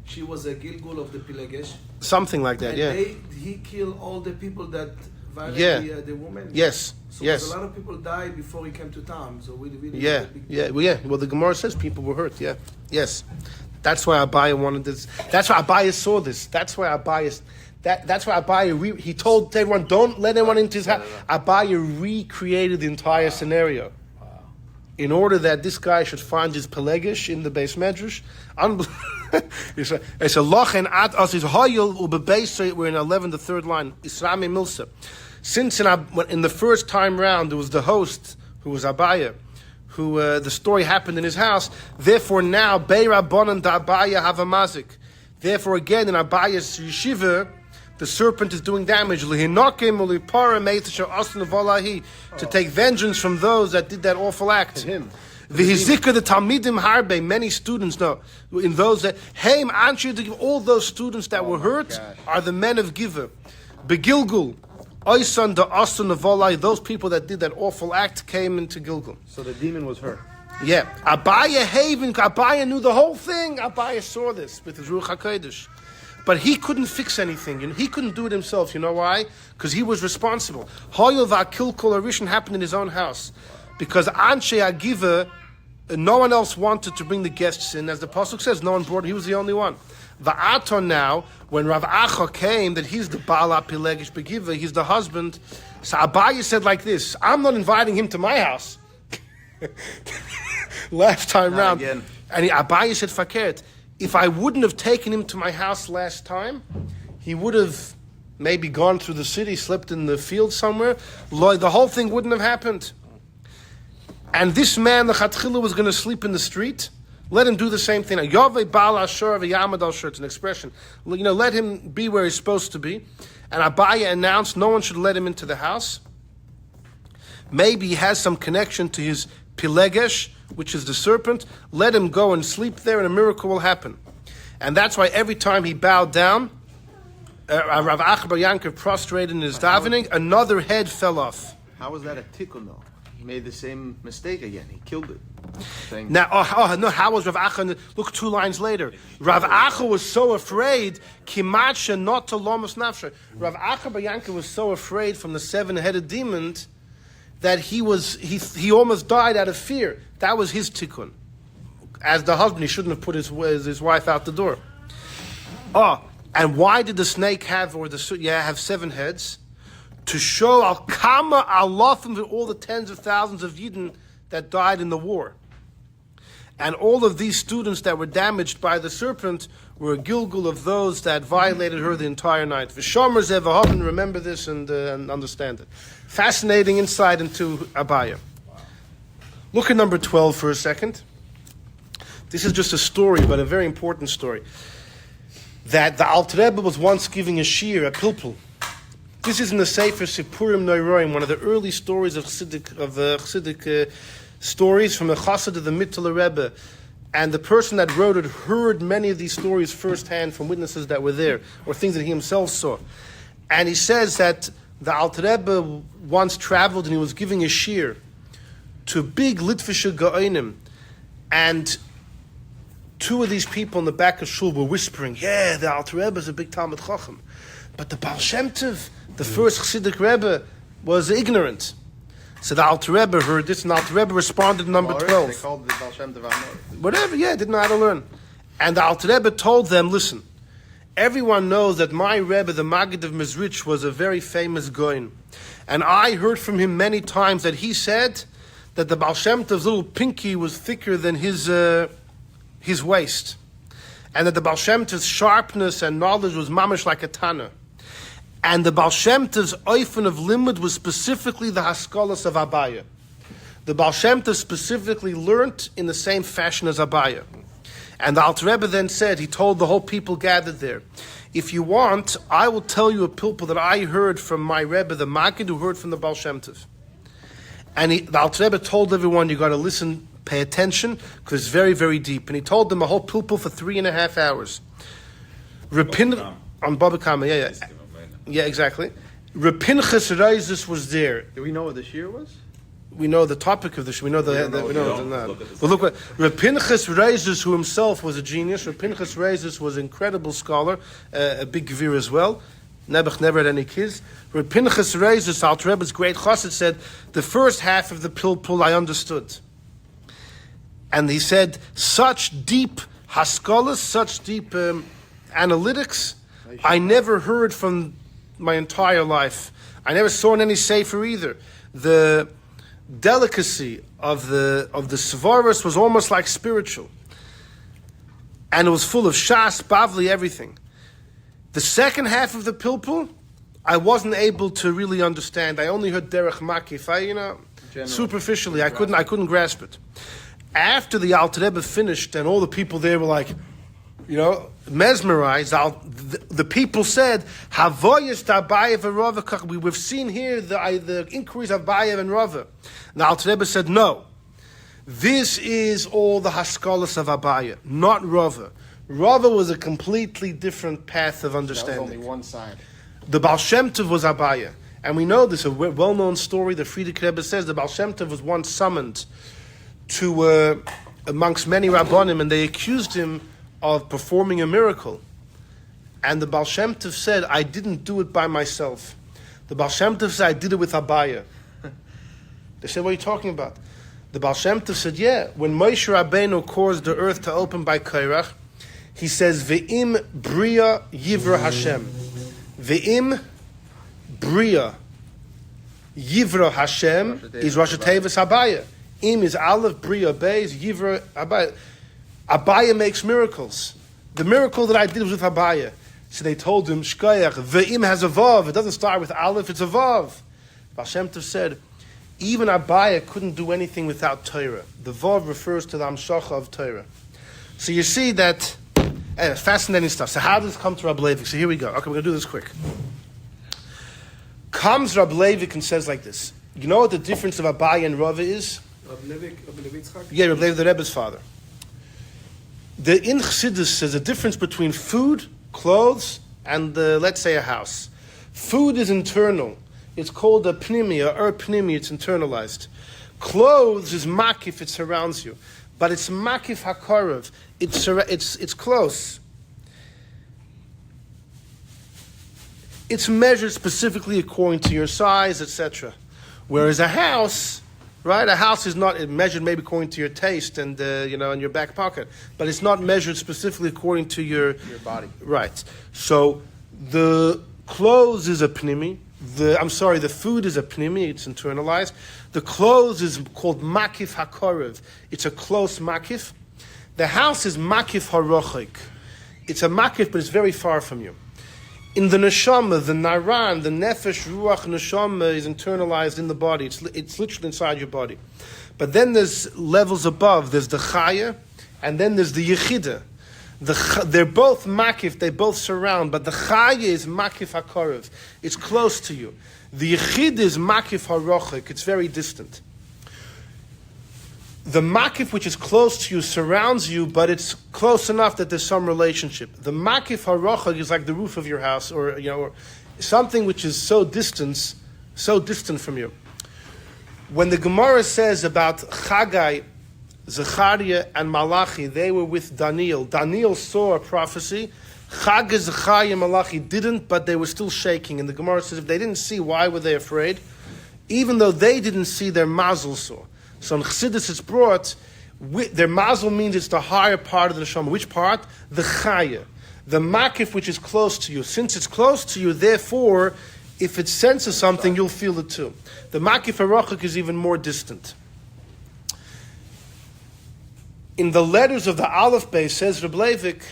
She was a Gilgul of the Pilegesh. Something like that. And he killed all the people that violated the woman. Yes. So yes. A lot of people died before he came to town. So we really Well, the Gemara says people were hurt. Yeah. Yes. That's why Abaye wanted this. That's why Abaye saw this. That's why Abaye. That's why Abaye. He told everyone, "Don't let anyone into his house." Abaye recreated the entire scenario, in order that this guy should find his Pelegish in the base medrash. It's a loch and at us is hoyel ubebeis. We're in 11, the third line. Isrami Milsa. Since in the first time round there was the host who was Abaye, who the story happened in his house. Therefore now Beirabonan da Abaye have a mazik. Therefore again in Abaye's yeshiva, the serpent is doing damage. To take vengeance from those that did that awful act. Him. The Talmidim Harbe, many students know, in those that, all those students that were hurt are the men of Giva. Begilgul, Oysan da Asun Volai, those people that did that awful act came into Gilgul. So the demon was her. Yeah. Abaye knew the whole thing. Abaye saw this with his Ruach HaKodesh. But he couldn't fix anything. He couldn't do it himself. You know why? Because he was responsible. Hoyel va'kil kol arishin happened in his own house. Because Anshe Agiva, no one else wanted to bring the guests in. As the Pasuk says, no one brought, he was the only one. Va'aton now, when Rav Acha came, that he's the Baal HaPilegesh Begiva, he's the husband. So Abaye said like this, I'm not inviting him to my house. Last time round. Again. And Abaye said, Fakert, if I wouldn't have taken him to my house last time, he would have maybe gone through the city, slept in the field somewhere. The whole thing wouldn't have happened. And this man, the Chatchila, was going to sleep in the street. Let him do the same thing. Yovei Baal Ashur v'Yamad al Shur, it's an expression. Let him be where he's supposed to be. And Abaye announced no one should let him into the house. Maybe he has some connection to his Pilegesh, which is the serpent. Let him go and sleep there and a miracle will happen. And that's why every time he bowed down, Rav Acha Bar Yankiv prostrated in his davening, another head fell off. How was that a tikkun though? He made the same mistake again. He killed it. Now, how was Rav Acha? Look 2 lines later. Rav Acha was so afraid, kimacha not to lomus nafsha. Rav Acha Bar Yankiv was so afraid from the 7-headed demon that he almost died out of fear. That was his tikkun. As the husband, he shouldn't have put his wife out the door. And why did the snake have 7 heads? To show al kama alafim to all the tens of thousands of Yidden that died in the war. And all of these students that were damaged by the serpent were a gilgul of those that violated her the entire night. V'shomer zeh v'hoven, remember this and understand it. Fascinating insight into Abaye. Look at number 12 for a second. This is just a story, but a very important story. That the Alter Rebbe was once giving a shir, a pilpul. This is in the Sefer Sipurim Noiroim, one of the early stories of Chassidic stories from the Chassid of the Mittler Rebbe. And the person that wrote it heard many of these stories firsthand from witnesses that were there, or things that he himself saw. And he says that the Alter Rebbe once traveled and he was giving a shir to big Litvische Gaonim, and two of these people in the back of shul were whispering, yeah, the Alter Rebbe is a big Talmud Chacham. But the Baal Shem Tov, the first Chassidic Rebbe, was ignorant. So the Alter Rebbe heard this, and the Alter Rebbe responded to number 12. They called the Baal Shem Tov Amor. Whatever, yeah, didn't know how to learn. And the Alter Rebbe told them, listen, everyone knows that my Rebbe, the Maggid of Mezrich, was a very famous Goin. And I heard from him many times that he said that the Baal Shem Tov's little pinky was thicker than his waist. And that the Baal Shem Tov's sharpness and knowledge was mamish like a Tana. And the Baal Shem Tov's oifen of limud was specifically the haskalas of Abaye. The Baal Shem Tov specifically learnt in the same fashion as Abaye. And the Alter Rebbe then said, he told the whole people gathered there, if you want, I will tell you a pilpul that I heard from my Rebbe, the Maggid, who heard from the Baal Shem Tov. And the Alter Rebbe told everyone, you got to listen, pay attention, because it's very, very deep. And he told them a whole pilpul for 3.5 hours. On Baba Kama, yeah. Yeah, exactly. Rapinchas Reizes was there. Do we know what the shir was? We know the topic of this. We know the. But look what Rapinchas Reizes, who himself was a genius. Rapinchas Reizes was an incredible scholar, a big gevir as well. Nebuch never had any kids. Rapinchas Reizes, Alter Rebbe's great chassid, said the first half of the pilpul I understood, and he said such deep haskalas, such deep analytics, I never heard from my entire life. I never saw in any sefer either. The delicacy of the svaros was almost like spiritual, and it was full of shas, bavli, everything. The second half of the pilpul, I wasn't able to really understand. I only heard derech makif. Superficially, I couldn't grasp it. After the Alter Rebbe finished, and all the people there were like, mesmerized. The people said, "Havoyes Abaye and Rava." We've seen here the inquiries of Abaye and Rava. And the Alter Rebbe said, "No, this is all the haskalas of Abaye, not Rava. Rava was a completely different path of understanding. That was only one side. The Baal Shem Tov was Abaye, and we know this, a well-known story. The Frierdiker Rebbe says the Baal Shem Tov was once summoned to amongst many Rabbanim, and they accused him of performing a miracle. And the Baal Shem Tov said, I didn't do it by myself. The Baal Shem Tov said, I did it with Abaye. They said, what are you talking about? The Baal Shem Tov said, yeah, when Moshe Rabbeinu caused the earth to open by Kairach, he says, Ve'im Bria Yivra Hashem. Ve'im Bria Yivra Hashem is Rosh Tevis Abaye. Im is Aleph, Bria Bay is Yivra Abaye. Abaye makes miracles. The miracle that I did was with Abaye. So they told him, Shkoyach, Ve'im has a Vav. It doesn't start with Aleph, it's a Vav. Baal Shem Tov said, even Abaye couldn't do anything without Torah. The Vav refers to the Amshacha of Torah. So you see that, fascinating stuff. So how does it come to Reb Levik? So here we go. Okay, we're going to do this quick. Comes Reb Levik and says like this. You know what the difference of Abaye and Rava is? Reb Levik? Yeah, Reb Levik, the Rebbe's father. The in Chassidus there's a difference between food, clothes, and let's say a house. Food is internal. It's called a pnimi, or pnimi, it's internalized. Clothes is makif, it surrounds you. But it's makif hakorav, it's close. It's measured specifically according to your size, etc. Whereas a house, right? A house is not measured maybe according to your taste and in your back pocket, but it's not measured specifically according to your body. Right. So the clothes is a pnimi. The food is a pnimi. It's internalized. The clothes is called makif hakorev. It's a close makif. The house is makif harochik. It's a makif, but it's very far from you. In the neshama, the naran, the nefesh, ruach, neshama is internalized in the body. It's literally inside your body. But then there's levels above. There's the chaya, and then there's the yechida. They're both makif, they both surround, but the chaya is makif hakorev. It's close to you. The yechida is makif harochik. It's very distant. The makif, which is close to you, surrounds you, but it's close enough that there's some relationship. The makif harochik is like the roof of your house, or something which is so distant from you. When the Gemara says about Chagai, Zechariah, and Malachi, they were with Daniel. Daniel saw a prophecy. Chagai, Zechariah, and Malachi didn't, but they were still shaking. And the Gemara says if they didn't see, why were they afraid? Even though they didn't see, their mazel saw. So in Chassidus it's brought, their mazel means it's the higher part of the neshama. Which part? The chaya. The makif, which is close to you. Since it's close to you, therefore, if it senses something, you'll feel it too. The makif harochik is even more distant. In the letters of the Aleph Bey, says Reb Levik,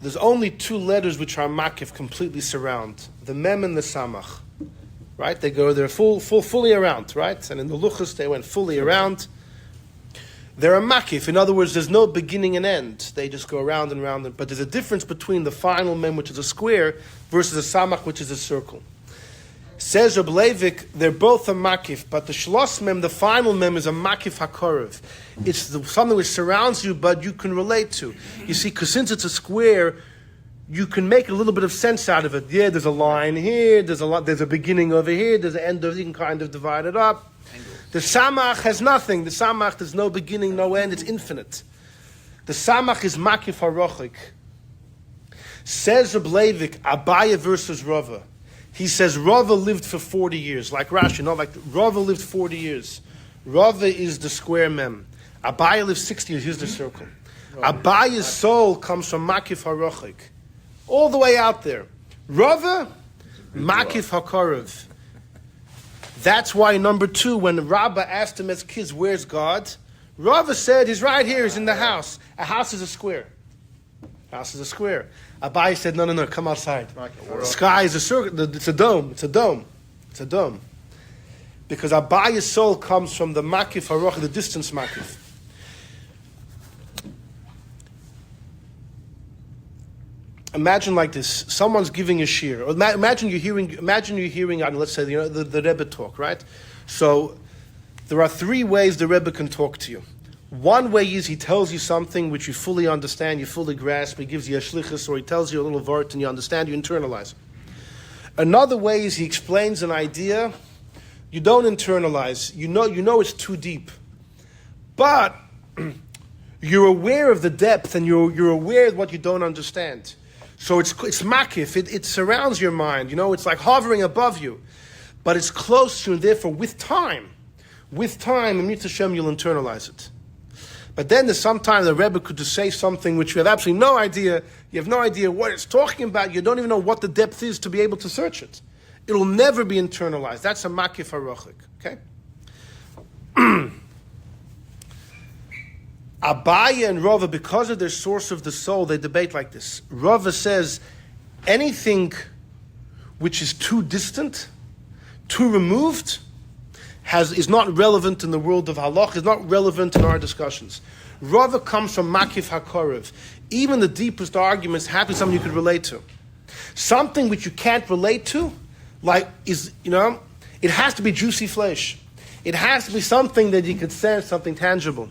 there's only two letters which are makif, completely surround. The mem and the samach. Right? They're fully around, right? And in the luchas, they went fully around. They're a makif. In other words, there's no beginning and end. They just go around and around. But there's a difference between the final mem, which is a square, versus a samach, which is a circle. Says Reb Levik, they're both a makif, but the shlos mem, the final mem, is a makif hakorev. It's something which surrounds you, but you can relate to. You see, because since it's a square, you can make a little bit of sense out of it. Yeah, there's a line here, there's a beginning over here, there's an end over here, you can kind of divide it up. The samach has nothing. The samach, there's no beginning, no end, it's infinite. The samach is makif harochik. Says Reb Levik, Abaye versus Rava. He says Rava lived for 40 years, like Rashi, like Rava lived 40 years. Rava is the square mem. Abaye lived 60 years, here's the circle. Abaye's soul comes from makif harochik. All the way out there. Rava, makif hakorev. That's why number 2, when Rabbah asked him as kids, where's God? Rava said, he's right here, he's in the house. A house is a square. House is a square. Abaye said, no, come outside. The sky is a circle, it's a dome. Because Abaye's soul comes from the makif haroch, the distance makif. Imagine like this: someone's giving a shir. Or imagine you're hearing, let's say, the Rebbe talk, right? So there are 3 ways the Rebbe can talk to you. One way is he tells you something which you fully understand, you fully grasp. He gives you a shlichus, or he tells you a little word and you understand, you internalize it. Another way is he explains an idea, you don't internalize. You know it's too deep, but you're aware of the depth and you're aware of what you don't understand. So it's makif, it surrounds your mind, it's like hovering above you. But it's close to you, and therefore with time, in Mitzvah Hashem, you'll internalize it. But then there's sometimes the Rebbe could just say something which you have absolutely no idea, you have no idea what it's talking about, you don't even know what the depth is to be able to search it. It'll never be internalized. That's a makif harochik, okay? Abaye and Rava, because of their source of the soul, they debate like this. Rava says, anything which is too distant, too removed, is not relevant in the world of halach, is not relevant in our discussions. Rava comes from makif hakorev. Even the deepest arguments have to be something you could relate to. Something which you can't relate to, it has to be juicy flesh. It has to be something that you could sense, something tangible.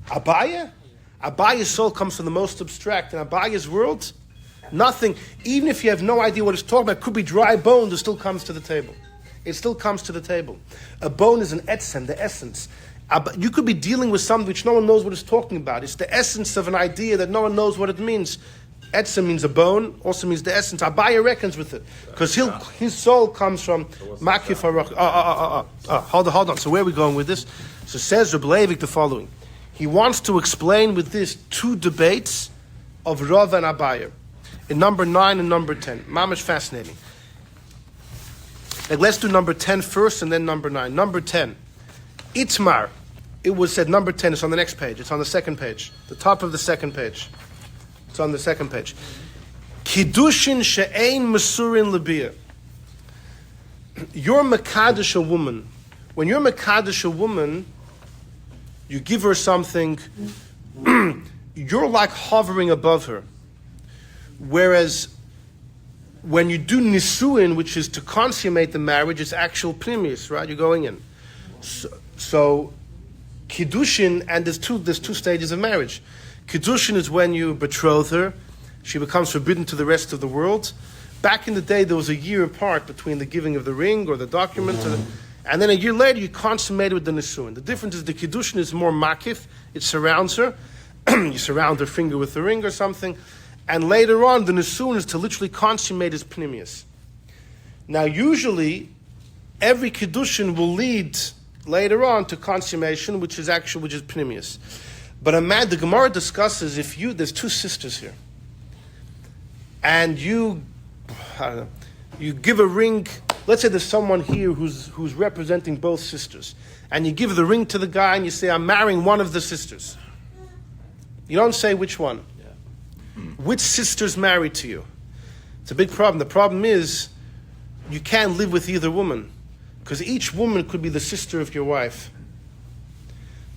Abaye's soul comes from the most abstract. In Abaye's world, nothing, even if you have no idea what it's talking about, it could be dry bones, it still comes to the table. It still comes to the table. A bone is an etzem, the essence. You could be dealing with something which no one knows what it's talking about. It's the essence of an idea that no one knows what it means. Etzem means a bone, also means the essence. Abaye reckons with it. Because his soul comes from makif haroch. Hold on. So where are we going with this? So says Reb Levik the following. He wants to explain with this 2 debates of Rava and Abaye in number 9 and number 10. Mamish fascinating. Let's do number 10 first and then number 9. Number 10. Itmar it was said, number 10, it's on the next page. It's on the second page. The top of the second page. It's on the second page. Kiddushin she'ein mesurin lebiyah. You're Mekadesh a woman. When you're Mekadesh a woman, you give her something, you're like hovering above her. Whereas when you do nisuin, which is to consummate the marriage, it's actual primis, right? You're going in. So Kiddushin, and there's two stages of marriage. Kiddushin is when you betroth her. She becomes forbidden to the rest of the world. Back in the day, there was a year apart between the giving of the ring or the document, and then a year later, you consummate it with the nisuin. The difference is the Kiddushin is more makif. It surrounds her. You surround her finger with the ring or something. And later on, the nisuin is to literally consummate as pnimius. Now, usually, every Kiddushin will lead later on to consummation, which is pnimius. But the Gemara discusses there's two sisters here, and you give a ring. Let's say there's someone here who's representing both sisters, and you give the ring to the guy and you say, I'm marrying one of the sisters. You don't say which one. Yeah. Which sister's married to you? It's a big problem. The problem is you can't live with either woman, because each woman could be the sister of your wife.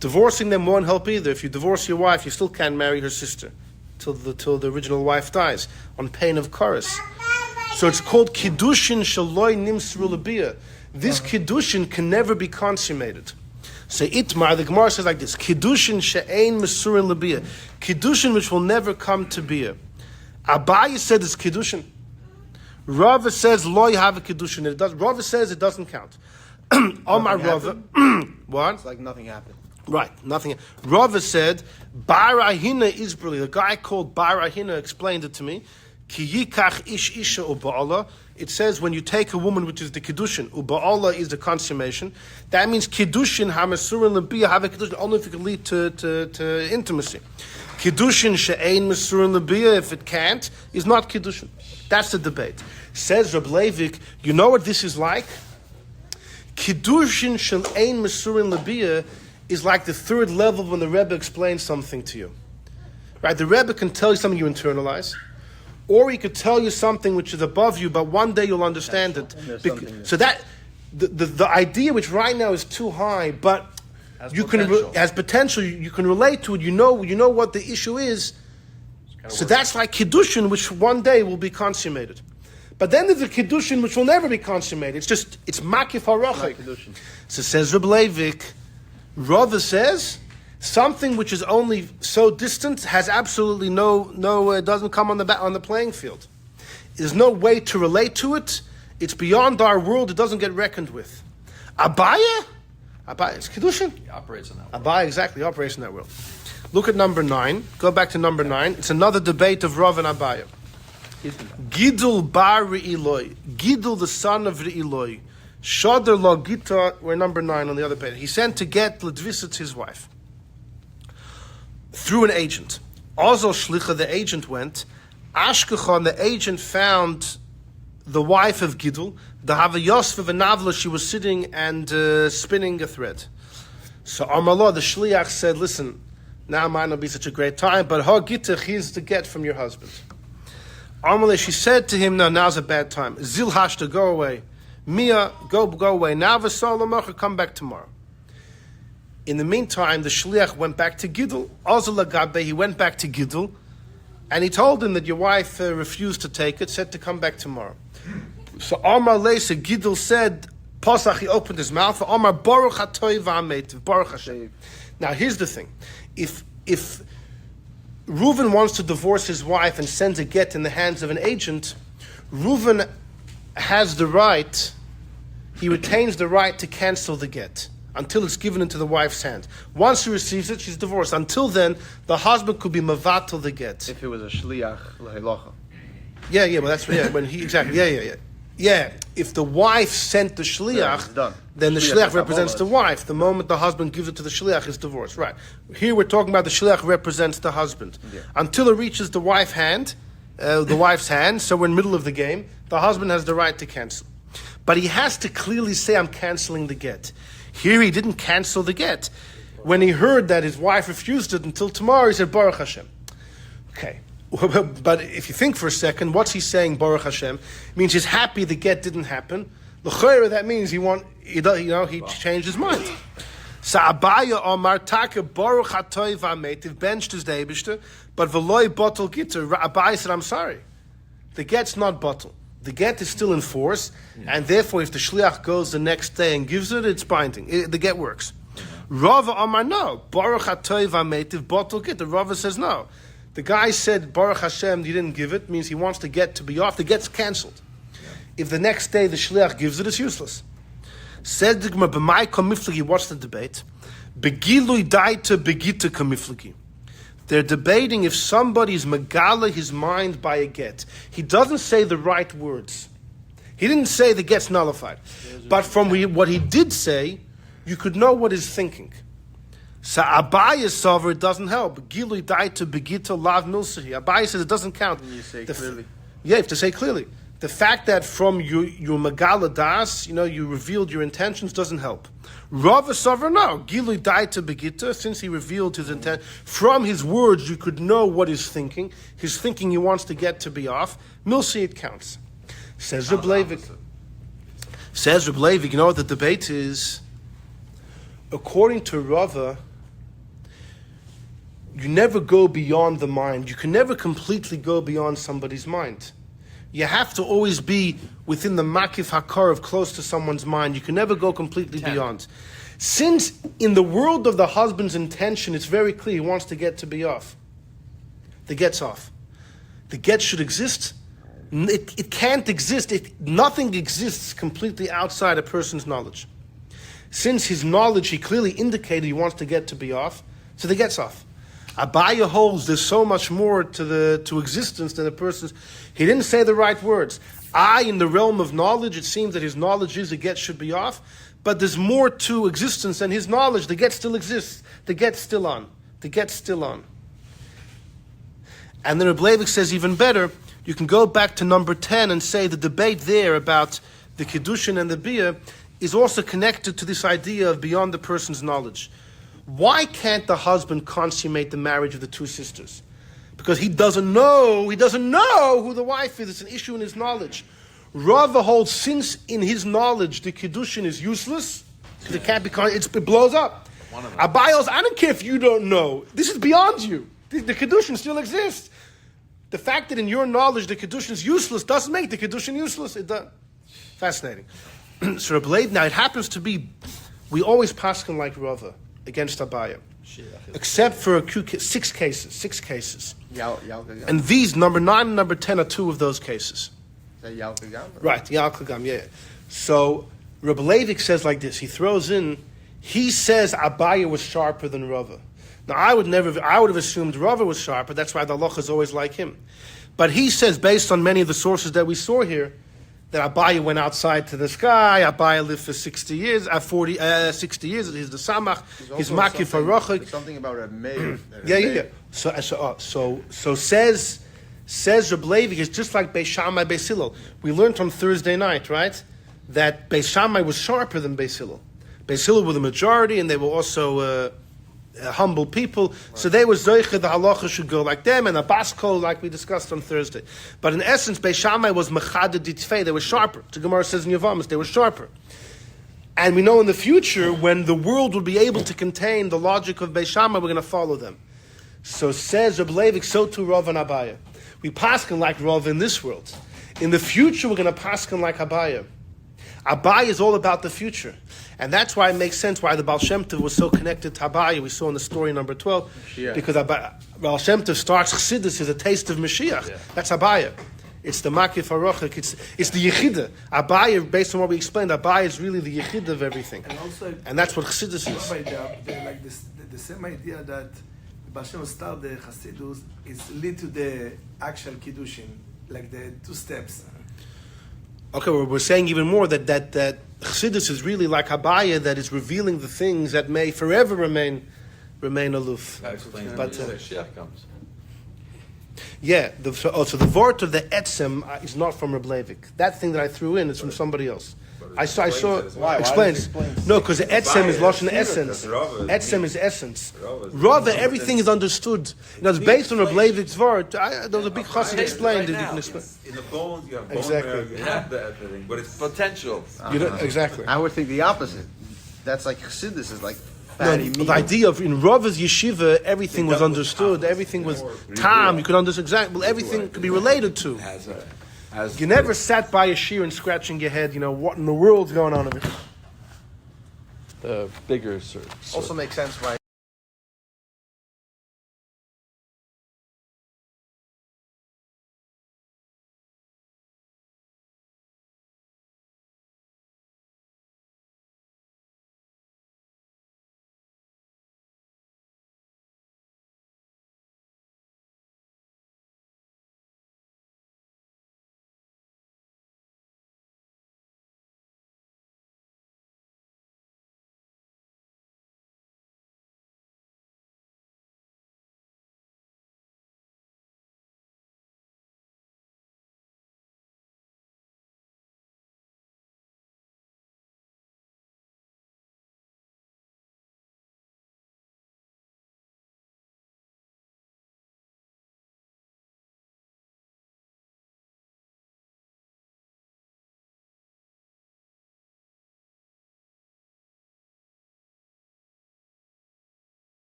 Divorcing them won't help either. If you divorce your wife, you still can't marry her sister till the original wife dies, on pain of chorus. So it's called Kiddushin Shaloi Nimsru Lebiyah. This Kiddushin can never be consummated. So Itmar, the Gemara says like this: Kiddushin she'ein mesurin lebiyah. Kiddushin which will never come to biyah. Abaye said it's Kiddushin. Rava says lo have a Kiddushin. Rava says it doesn't count. Omar Rava, what? It's like nothing happened. Right, nothing. Rava said Bar Ahina Isbrali. The guy called Bar Ahina explained it to me. Ki yikach ish isha uba'ala. It says when you take a woman, which is the Kiddushin, uba'ala is the consummation. That means Kiddushin ha-mesurin lebiyah, have a Kiddushin, only if it can lead to intimacy. Kiddushin she'ein mesurin lebiyah, if it can't, is not Kiddushin. That's the debate. Says Reb Levik, you know what this is like? Kiddushin she'ein mesurin lebiyah is like the third level when the Rebbe explains something to you. Right? The Rebbe can tell you something you internalize, or he could tell you something which is above you, but one day you'll understand it. So that the idea, which right now is too high, but has potential. You can relate to it. You know what the issue is. So that's like Kiddushin, which one day will be consummated. But then there's a Kiddushin which will never be consummated. It's makif harachik. So says Reb Levik, Rava says something which is only so distant has absolutely no doesn't come on the playing field. There's no way to relate to it. It's beyond our world. It doesn't get reckoned with. Abaye, it's Kiddushin. He operates in that world. Abaye exactly operates in that world. Look at number 9. Go back to number 9. It's another debate of Rav and Abaye. Gidul bar Re'iloi. Gidul, the son of Re'iloi. Shadar lo Gita, we're number 9 on the other page. He sent to get Ledvisitz, his wife, through an agent. Ozo Shlicha, the agent went. Ashkechon, the agent found the wife of Gidul. The Havayosv of a Navla, she was sitting and spinning a thread. So Amallah, the Shliach, said, listen, now might not be such a great time, but Ha Gita, here's the get from your husband. Amallah, she said to him, no, now's a bad time. Zil Hashta, go away. Mia, go away. Now Vasalamacha, come back tomorrow. In the meantime, the Shliach went back to Gidul. Ozul Agabe, he went back to Gidul, and he told him that your wife refused to take it, said to come back tomorrow. So Omar Leisa, Gidul said, Pasach, he opened his mouth, Omar Baruch HaToy V'Ametiv, Baruch Hashem. Now here's the thing. If Reuven wants to divorce his wife and sends a get in the hands of an agent, Reuven has the right, he retains the right to cancel the get until it's given into the wife's hand. Once he receives it, she's divorced. Until then, the husband could be mavatal the get. If it was a shliach lehilacha. Yeah, well that's when he exactly. Yeah. If the wife sent the shliach, then the shliach represents the wife. The moment the husband gives it to the shliach, is divorce. Right. Here we're talking about the shliach represents the husband. Yeah. Until it reaches the wife's hand, so we're in the middle of the game, the husband has the right to cancel. But he has to clearly say, I'm canceling the get. Here he didn't cancel the get. when he heard that his wife refused it until tomorrow, he said, Baruch Hashem. Okay. But if you think for a second, what's he saying, Baruch Hashem? It means he's happy the get didn't happen. L'chayra, that means he changed his mind. So Abaye Omar Taka Baruch Hatoy V'Ametiv benched his Eibishter, but V'loi Bottle Gitter. Abaye said, I'm sorry. The get's not bottle. The get is still in force, and therefore if the shliach goes the next day and gives it, it's binding. The get works. Rava Omar, no. Baruch Hatoy V'Ametiv Bottle Gitter. Rava says no. The guy said, Baruch Hashem, you didn't give it, means he wants the get to be off. The get's cancelled. If the next day the shliach gives it, it's useless. Said the Gemara, b'mai kamiflagi, what's the debate? Begilui daita begita kamiflagi. They're debating if somebody's megala his mind by a get. He doesn't say the right words. He didn't say the get's nullified. But from what he did say, you could know what he's thinking. So Abaye sover, it doesn't help. Begilui daita begita lav milsahi. Abaye says it doesn't count. You say clearly. Yeah, you have to say clearly. The fact that from your Megala Das, you revealed your intentions doesn't help. Rava Sover, no. Gilui Daita Begita, since he revealed his intent, from his words you could know what he's thinking. His thinking he wants to get to be off. Milsi, it counts. Says Reb Levik. You know what the debate is? According to Rava, you never go beyond the mind. You can never completely go beyond somebody's mind. You have to always be within the makif hakarav, close to someone's mind. You can never go completely beyond. Since in the world of the husband's intention, it's very clear he wants the get to be off. The get's off. The get should exist. It can't exist. Nothing exists completely outside a person's knowledge. Since his knowledge, he clearly indicated he wants the get to be off, so the get's off. Abaye holds there's so much more to existence than a person's. He didn't say the right words. In the realm of knowledge, it seems that his knowledge is the get should be off, but there's more to existence than his knowledge. The get still exists. The get's still on. The get's still on. And then Reb Levik says even better, you can go back to number 10 and say the debate there about the Kiddushin and the Bia is also connected to this idea of beyond the person's knowledge. Why can't the husband consummate the marriage of the two sisters? Because he doesn't know who the wife is. It's an issue in his knowledge. Rava holds, since in his knowledge the Kiddushin is useless, because it can't be, it blows up. Abaye holds, I don't care if you don't know. This is beyond you. The Kiddushin still exists. The fact that in your knowledge the Kiddushin is useless doesn't make the Kiddushin useless. It does. Fascinating. So Reb Levik, now it happens to be, we always paskin like Rava against Abaye, except for six cases. And these, number 9 and number 10, are two of those cases. Right, Yalkagam, yeah. So Reb Levik says like this, he says Abaye was sharper than Rava. Now I would have assumed Rava was sharper, that's why the halacha is always like him. But he says, based on many of the sources that we saw here, that Abaye went outside to the sky. Abaye lived for 60 years. 60 years. He's the samach. He's makif harochik. Something about a mayor. Yeah. So says Reb Levik, it's just like Beis Shammai, Beis Hillel. We learned on Thursday night, right, that Beis Shammai was sharper than Beis Hillel. Beis Hillel were the majority, and they were also humble people, so they were zoiche, the halacha should go like them, and a baskol like we discussed on Thursday. But in essence, Beis Shammai was mechaded ditzvei, they were sharper. The Gemara says in Yavamis, they were sharper. And we know in the future, when the world will be able to contain the logic of Beis Shammai, we're going to follow them. So says Reb Levik, so too Rava and Abaye. We paskin like Rava in this world. In the future, we're going to paskin like Abaye. Abaye is all about the future. And that's why it makes sense why the Baal Shem Tov was so connected to Abaye. We saw in the story number 12. Yeah. Because Baal Shem Tov starts Chassidus is a taste of Mashiach. Yeah. That's Abaye. It's the Makif HaRochik. It's the Yechida. Abaye, based on what we explained, Abaye is really the Yechida of everything. And that's what Chassidus is. The same idea that Baal Shem start the Chassidus is lead to the actual Kiddushin, like the 2 steps. Okay, we're saying even more that Chassidus is really like Abaye, that is revealing the things that may forever remain aloof. That explains but when the Mashiach comes. Yeah, so the vort of the etzem is not from Reb Levik. That thing that I threw in is from somebody else. I saw. Why? Explains. Why does it explain? No, because etzem is lashon Because essence. Rava is Etzem meat. is essence. Rava is Rava, meat. everything is understood. You know, it's based on Reb Levik's word. There was a big chassid explained it. You can explain. In the bones, you have bone Exactly. marrow, you have the everything, but it's Potential. You know, exactly. I would think the opposite. That's like Chassidus is like No, fatty meat. the idea of in Rava's yeshiva, everything was understood. Everything was tam. You could understand exactly. Everything could be related to. You never sat by a shear and scratching your head. You know what in the world's going on over here. The bigger Also makes sense why